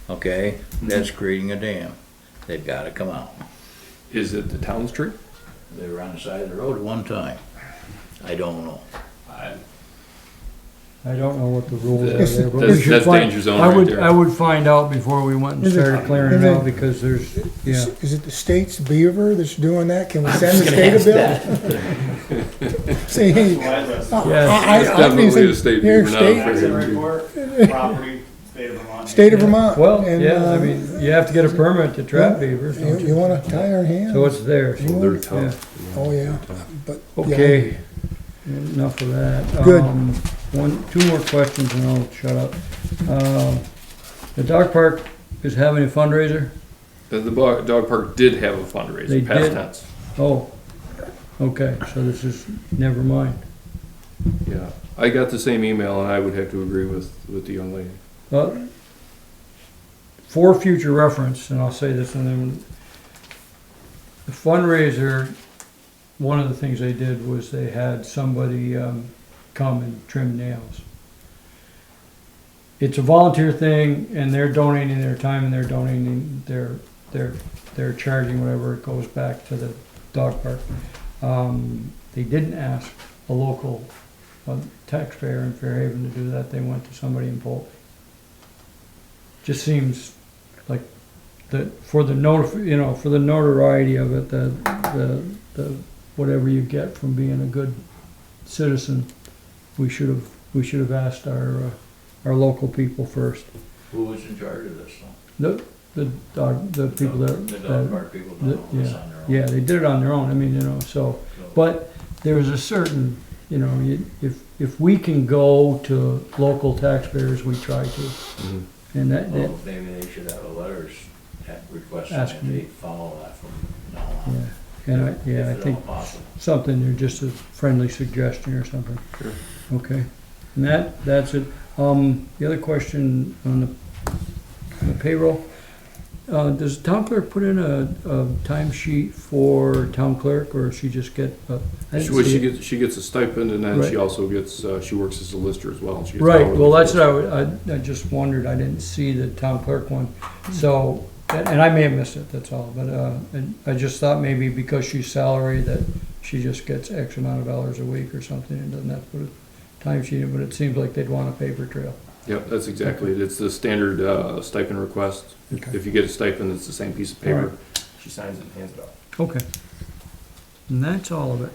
okay, that's creating a dam. They've gotta come out. Is it the town's tree? They were on the side of the road at one time. I don't know. I don't know what the rules are That's- there, but that's- we should that's find, danger zone I right would, there. I would find out before we went and Is it- started clearing is it it- out because there's, yeah. Is it the state's beaver that's doing that? Can we send the state a bill? See, Yes. I It's think definitely a state your beaver, not a state, fair Accident beaver. report, property, state of Vermont. state of Vermont. Well, and, yeah, I mean, you have to get a permit to trap beavers, don't You you? wanna tie our hands? So it's there. You They're want- tough. Oh, yeah, but. yeah. Okay, enough of that. Good. Two more questions and I'll shut up. The dog park is having a fundraiser? The dog park did have a They fundraiser, past did? tense. Oh, okay, so this is, never mind. Yeah, I got the same email and I would have to agree with the young lady. For future reference, and I'll say this, and then the fundraiser, one of the things they did was they had somebody come and trim nails. It's a volunteer thing, and they're donating their time, and they're donating they're charging whatever, it goes back to the dog park. They didn't ask a local taxpayer in Fairhaven to do that, they went to somebody in Pulte. Just seems like for the notoriety of it, the whatever you get from being a good citizen, we should have asked our local people first. Who was in charge of this? The people that The dog park people don't know this on their own. yeah, they did it on their own. I mean, but there was a certain, if we can go to local taxpayers, we try to. And that, Well, maybe they should have a letter requesting Ask that me. they follow that from now on. yeah, and I If at think all possible. something, or just a friendly suggestion or something. Sure. Okay, and that's it. The other question on the payroll, does the town clerk put in a timesheet for town clerk, or she just get? I didn't see it. She gets a stipend, and then she Right. also gets, she works as a lister as well. And she gets Right, hourly well, that's for what I just wondered, I didn't see the town clerk one, so, and I may have missed it, that's all, but, and I just thought maybe because she's salary that she just gets X amount of dollars a week or something, and doesn't have to put a time sheet in, but it seems like they'd want a paper trail. Yep, that's exactly it. It's the standard stipend request. Okay. If you get a stipend, it's the same piece of paper. Alright. She signs it and hands it off. Okay. And that's all of it.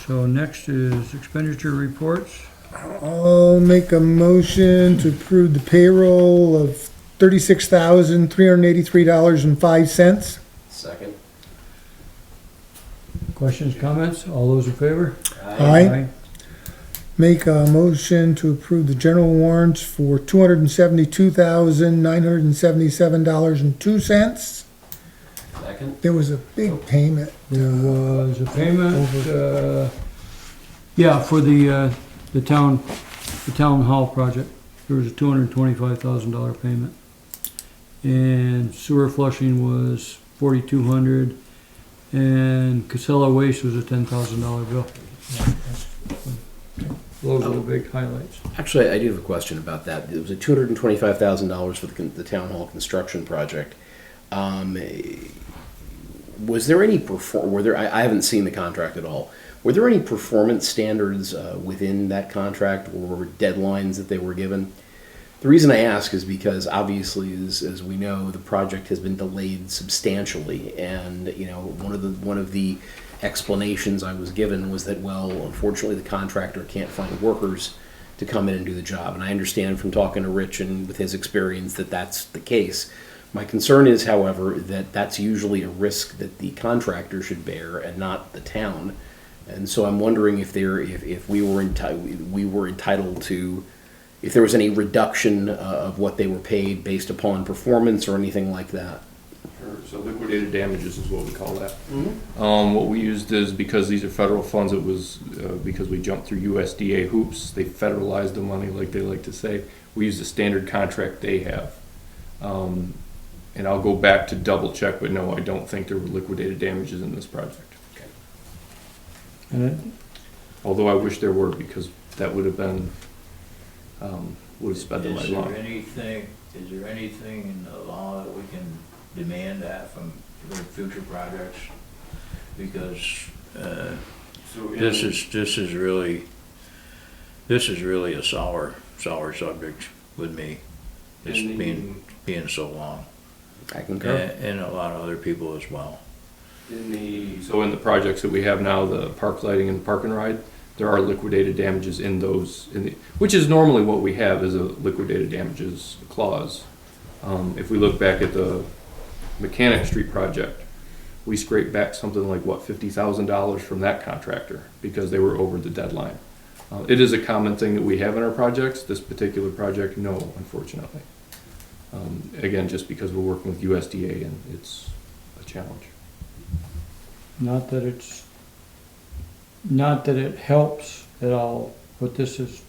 So next is expenditure reports. I'll make a motion to approve the payroll of $36,383.05. Second. Questions, comments? All those in favor? Aye. Make a motion to approve the general warrants for $272,977.02. Second. There was a big payment. There was a payment, yeah, for the town hall project. There was a $225,000 payment. And sewer flushing was $4,200, and Casella Waste was a $10,000 bill. Those are the big highlights. Actually, I do have a question about that. It was a $225,000 for the town hall construction project. Was there any I haven't seen the contract at all. Were there any performance standards within that contract or deadlines that they were given? The reason I ask is because obviously, as we know, the project has been delayed substantially, and one of the explanations I was given was that, well, unfortunately, the contractor can't find workers to come in and do the job. And I understand from talking to Rich and with his experience that that's the case. My concern is, however, that that's usually a risk that the contractor should bear and not the town. And so I'm wondering if we were entitled to, if there was any reduction of what they were paid based upon performance or anything like that. Sure. So liquidated damages is what we call that. Mm-hmm. What we used is, because these are federal funds, it was because we jumped through USDA hoops. They federalized the money, like they like to say. We used the standard contract they have. And I'll go back to double check, but no, I don't think there were liquidated damages in this project. Okay. And Although I wish there were, because that would have been, would have sped the light along. Is there anything in the law that we can demand that from future projects? Because this is really a sour subject with me. It's being so long. I concur. And a lot of other people as well. In the projects that we have now, the park lighting and park and ride, there are liquidated damages in those, which is normally what we have, is a liquidated damages clause. If we look back at the Mechanic Street project, we scraped back something like, $50,000 from that contractor because they were over the deadline. It is a common thing that we have in our projects. This particular project, no, unfortunately. Again, just because we're working with USDA and it's a challenge. not that it helps at all, but this is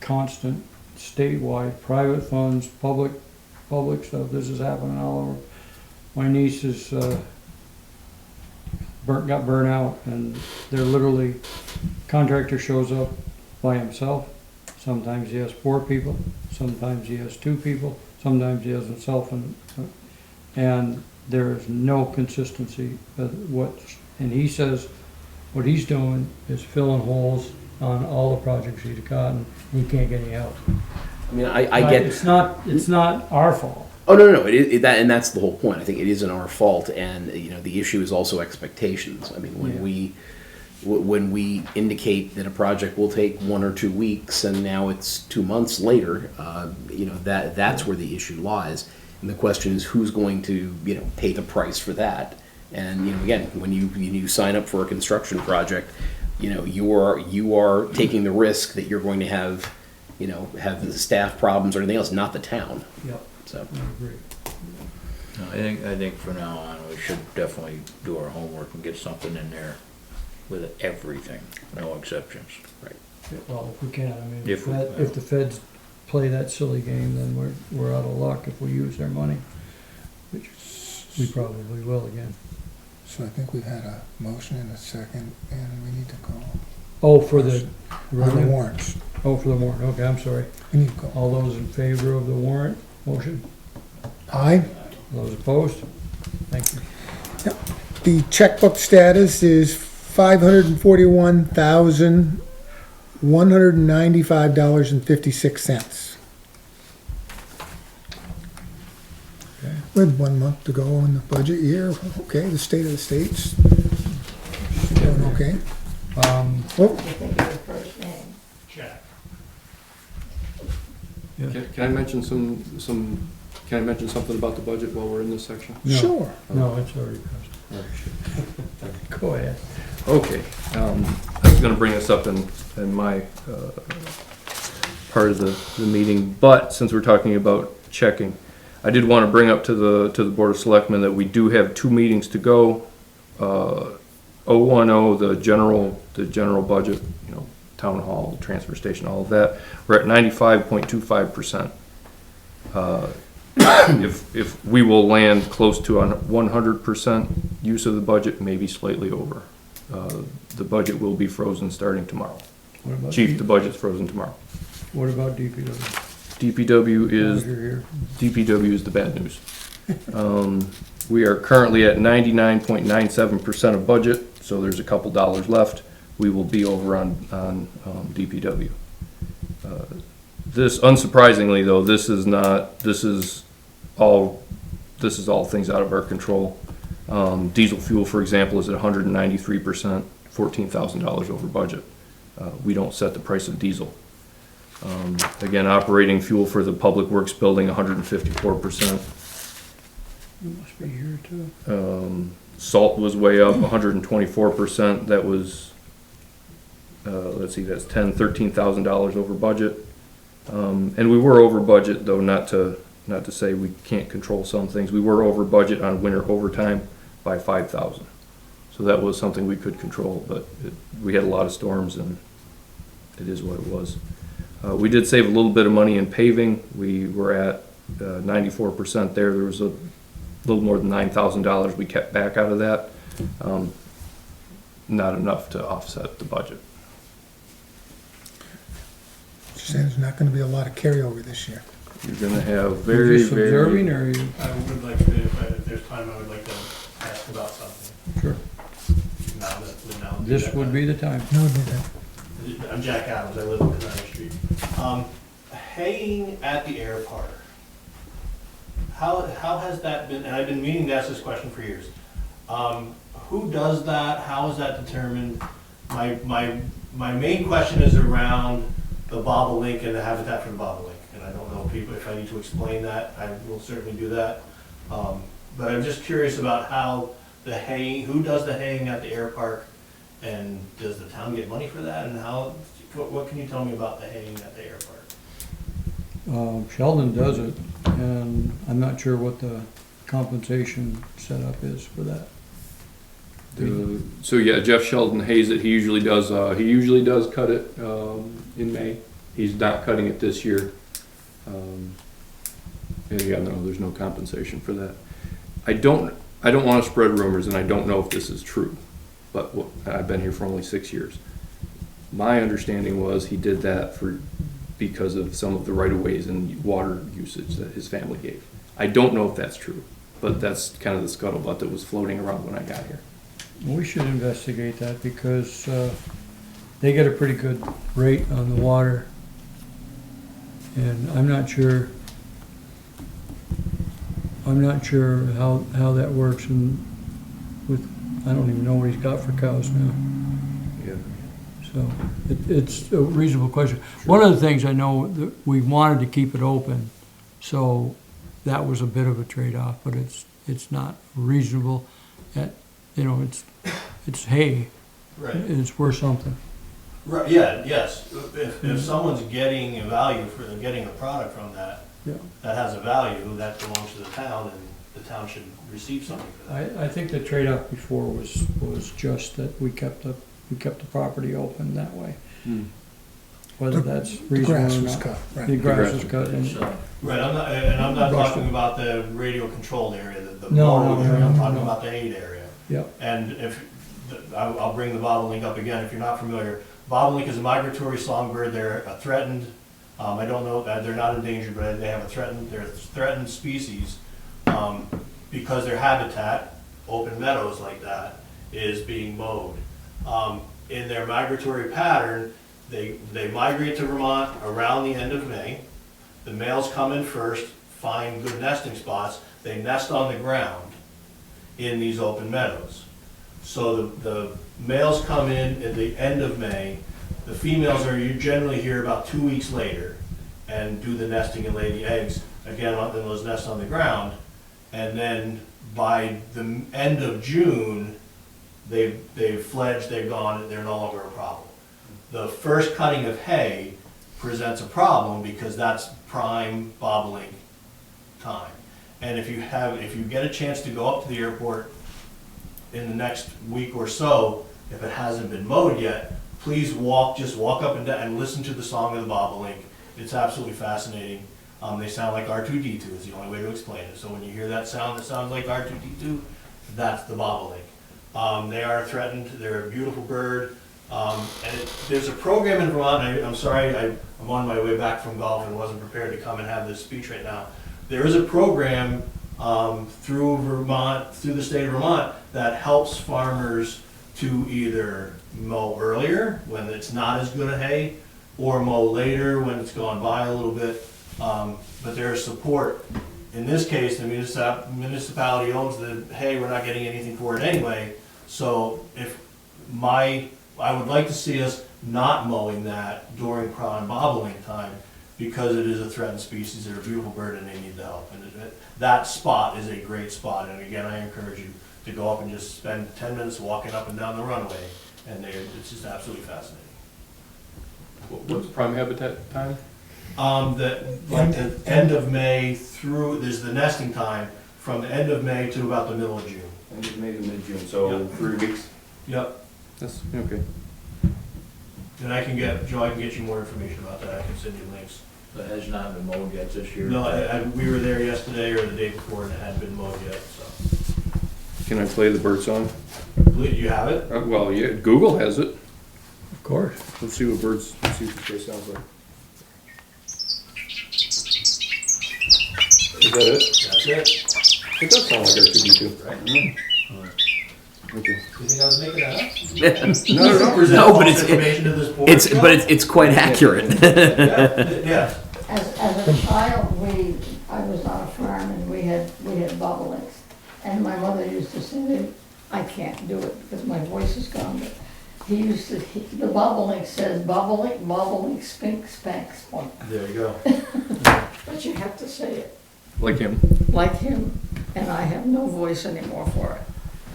constant, statewide, private funds, public stuff. This is happening all over. My niece is got burnt out, and they're literally, contractor shows up by himself. Sometimes he has 4 people, sometimes he has 2 people, sometimes he has himself, and there is no consistency and he says what he's doing is filling holes on all the projects he's got, and he can't get any help. I mean, I get it's not our fault. Oh no, and that's the whole point. I think it isn't our fault, and the issue is also expectations. I mean, when we indicate that a project will take 1 or 2 weeks, and now it's 2 months later, that's where the issue lies. And the question is, who's going to pay the price for that? And again, when you sign up for a construction project, you are taking the risk that you're going to have have the staff problems or anything else, not the town. Yep, So, I agree. No, I think from now on, we should definitely do our homework and get something in there with everything, no exceptions. Well, if we can, I mean, If we- if the feds play that silly game, then we're out of luck if we use their money, which we probably will again. So I think we've had a motion and a second, and we need to call. Oh, for the On the warrants. Oh, for the warrant, okay, I'm sorry. We need to call. All those in favor of the warrant motion? Aye. Those opposed? Thank you. The checkbook status is $541,195.56. Okay. With 1 month to go in the budget year, okay, the state of the state's doing okay. Um, Oh, I think your first name. Can I mention can I mention something about the budget while we're in this section? no. sure. No, it's already passed. Go ahead. Okay, I was gonna bring this up in my, part of the meeting, but since we're talking about checking, I did wanna bring up to the Board of Selectmen that we do have 2 meetings to go. 010, the general budget, town hall, transfer station, all of that, we're at 95.25%. If we will land close to 100% use of the budget, maybe slightly over. The budget will be frozen starting tomorrow. What about Chief, the budget's frozen tomorrow. What about DPW? DPW As you're here. is the bad news. We are currently at 99.97% of budget, so there's a couple dollars left. We will be over on DPW. This, unsurprisingly though, this is all things out of our control. Diesel fuel, for example, is at 193%, $14,000 over budget. We don't set the price of diesel. Again, operating fuel for the Public Works building, 154%. You must be here too. Salt was way up, 124%. That was, let's see, that's $13,000 over budget. And we were over budget, though, not to say we can't control some things. We were over budget on winter overtime by $5,000. So that was something we could control, but we had a lot of storms and it is what it was. We did save a little bit of money in paving. We were at 94% there. There was a little more than $9,000 we kept back out of that. Not enough to offset the budget. Saying there's not gonna be a lot of carryover this year. You're gonna have You're very, just observing, very, or you? I would like to, if there's time, I would like to ask about something. Sure. Now This would be the time. No, do that. I'm Jack Adams, I live on Canal Street. Haying at the air park, how has that been, and I've been meaning to ask this question for years. Who does that, how is that determined? My main question is around the bobolink and the habitat for the bobolink. And I don't know if I need to explain that, I will certainly do that. But I'm just curious about how the haying, who does the haying at the air park? And does the town get money for that? And what can you tell me about the haying at the air park? Sheldon does it, and I'm not sure what the compensation setup is for that. so yeah, Jeff Sheldon hays it. He usually does cut it, in May. He's not cutting it this year. Yeah, no, there's no compensation for that. I don't want to spread rumors, and I don't know if this is true, but I've been here for only 6 years. My understanding was he did that because of some of the right-of-ways and water usage that his family gave. I don't know if that's true, but that's kind of the scuttlebutt that was floating around when I got here. We should investigate that because they get a pretty good rate on the water. And I'm not sure how that works I don't even know what he's got for cows now. Yeah. So it's a reasonable question. One of the things I know that we wanted to keep it open, so that was a bit of a trade-off, but it's not reasonable. It's hay. Right. It's worth something. Right, yeah, yes. If someone's getting a value for, getting a product from that, Yeah. that has a value, that belongs to the town, and the town should receive something for that. I think the trade-off before was just that we kept the property open that way. Whether that's The reasonable grass or was not. cut, The right. grass was cut and, So, right, I'm not Rushed talking it. about the radio controlled area, the No, mall no, area, no, I'm no, talking no. about the aid area. yep, And if, I'll bring the bobolink up again, if you're not familiar. Bobolink is a migratory songbird, they're a threatened, I don't know, they're not endangered, but they're a threatened species, because their habitat, open meadows like that, is being mowed. In their migratory pattern, they migrate to Vermont around the end of May. The males come in first, find good nesting spots, they nest on the ground in these open meadows. So the males come in at the end of May, the females are generally here about 2 weeks later and do the nesting and lay the eggs, again, in those nests on the ground. And then by the end of June, they've fledged, they've gone, they're no longer a problem. The first cutting of hay presents a problem because that's prime bobolink time. And if you get a chance to go up to the airport in the next week or so, if it hasn't been mowed yet, please just walk up and down and listen to the song of the bobolink. It's absolutely fascinating. They sound like R2-D2 is the only way to explain it. So when you hear that sound that sounds like R2-D2, that's the bobolink. They are threatened, they're a beautiful bird. There's a program in Vermont, I'm sorry, I'm on my way back from golf and wasn't prepared to come and have this speech right now. There is a program through Vermont, through the state of Vermont, that helps farmers to either mow earlier when it's not as good a hay, or mow later when it's gone by a little bit. But there's support. In this case, the municipality owns the hay, we're not getting anything for it anyway. So I would like to see us not mowing that during prime bobolink time, because it is a threatened species, they're a beautiful bird and they need the help. And that spot is a great spot, and again, I encourage you to go up and just spend 10 minutes walking up and down the runway, and it's just absolutely fascinating. What's prime habitat time? The end of May through, there's the nesting time from the end of May to about the middle of June. End of May to mid-June, so Yep. 3 weeks. Yep. That's, okay. And Joe, I can get you more information about that, I can send you links. But has not been mowed yet this year? No, we were there yesterday or the day before and it hadn't been mowed yet, so. Can I play the bird song? Do you have it? Well, yeah, Google has it. of course. Let's see what let's see what this sounds like. Is that it? That's it. It does sound like R2-D2. Right? Okay. You think I was making that up? No, but Information to this board, it's quite accurate. Yeah. As a child, I was on a farm and we had bobolinks. And my mother used to say, I can't do it because my voice is gone, but the bobolink says, bobolink, bobolink, spink, spank, spunk. There you go. But you have to say it Like him. like him, and I have no voice anymore for it.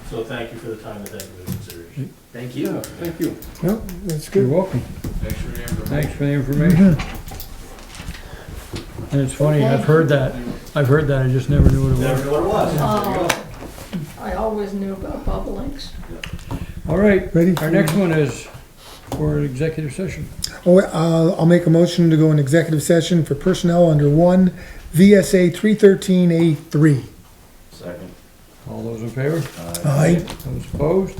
So thank you for the time and thank you for the consideration. Thank you. Yeah, thank you. Well, that's You're good. welcome. Thanks for the information. Thanks for the information. And it's funny, I've heard that, I just never knew what it Never was. knew what it was. There you go. I always knew about bobolinks. All right, Ready? our next one is for an executive session. Oh, I'll make a motion to go in executive session for personnel under 1 VSA 313A3. Second. All those in favor? Aye. Those opposed?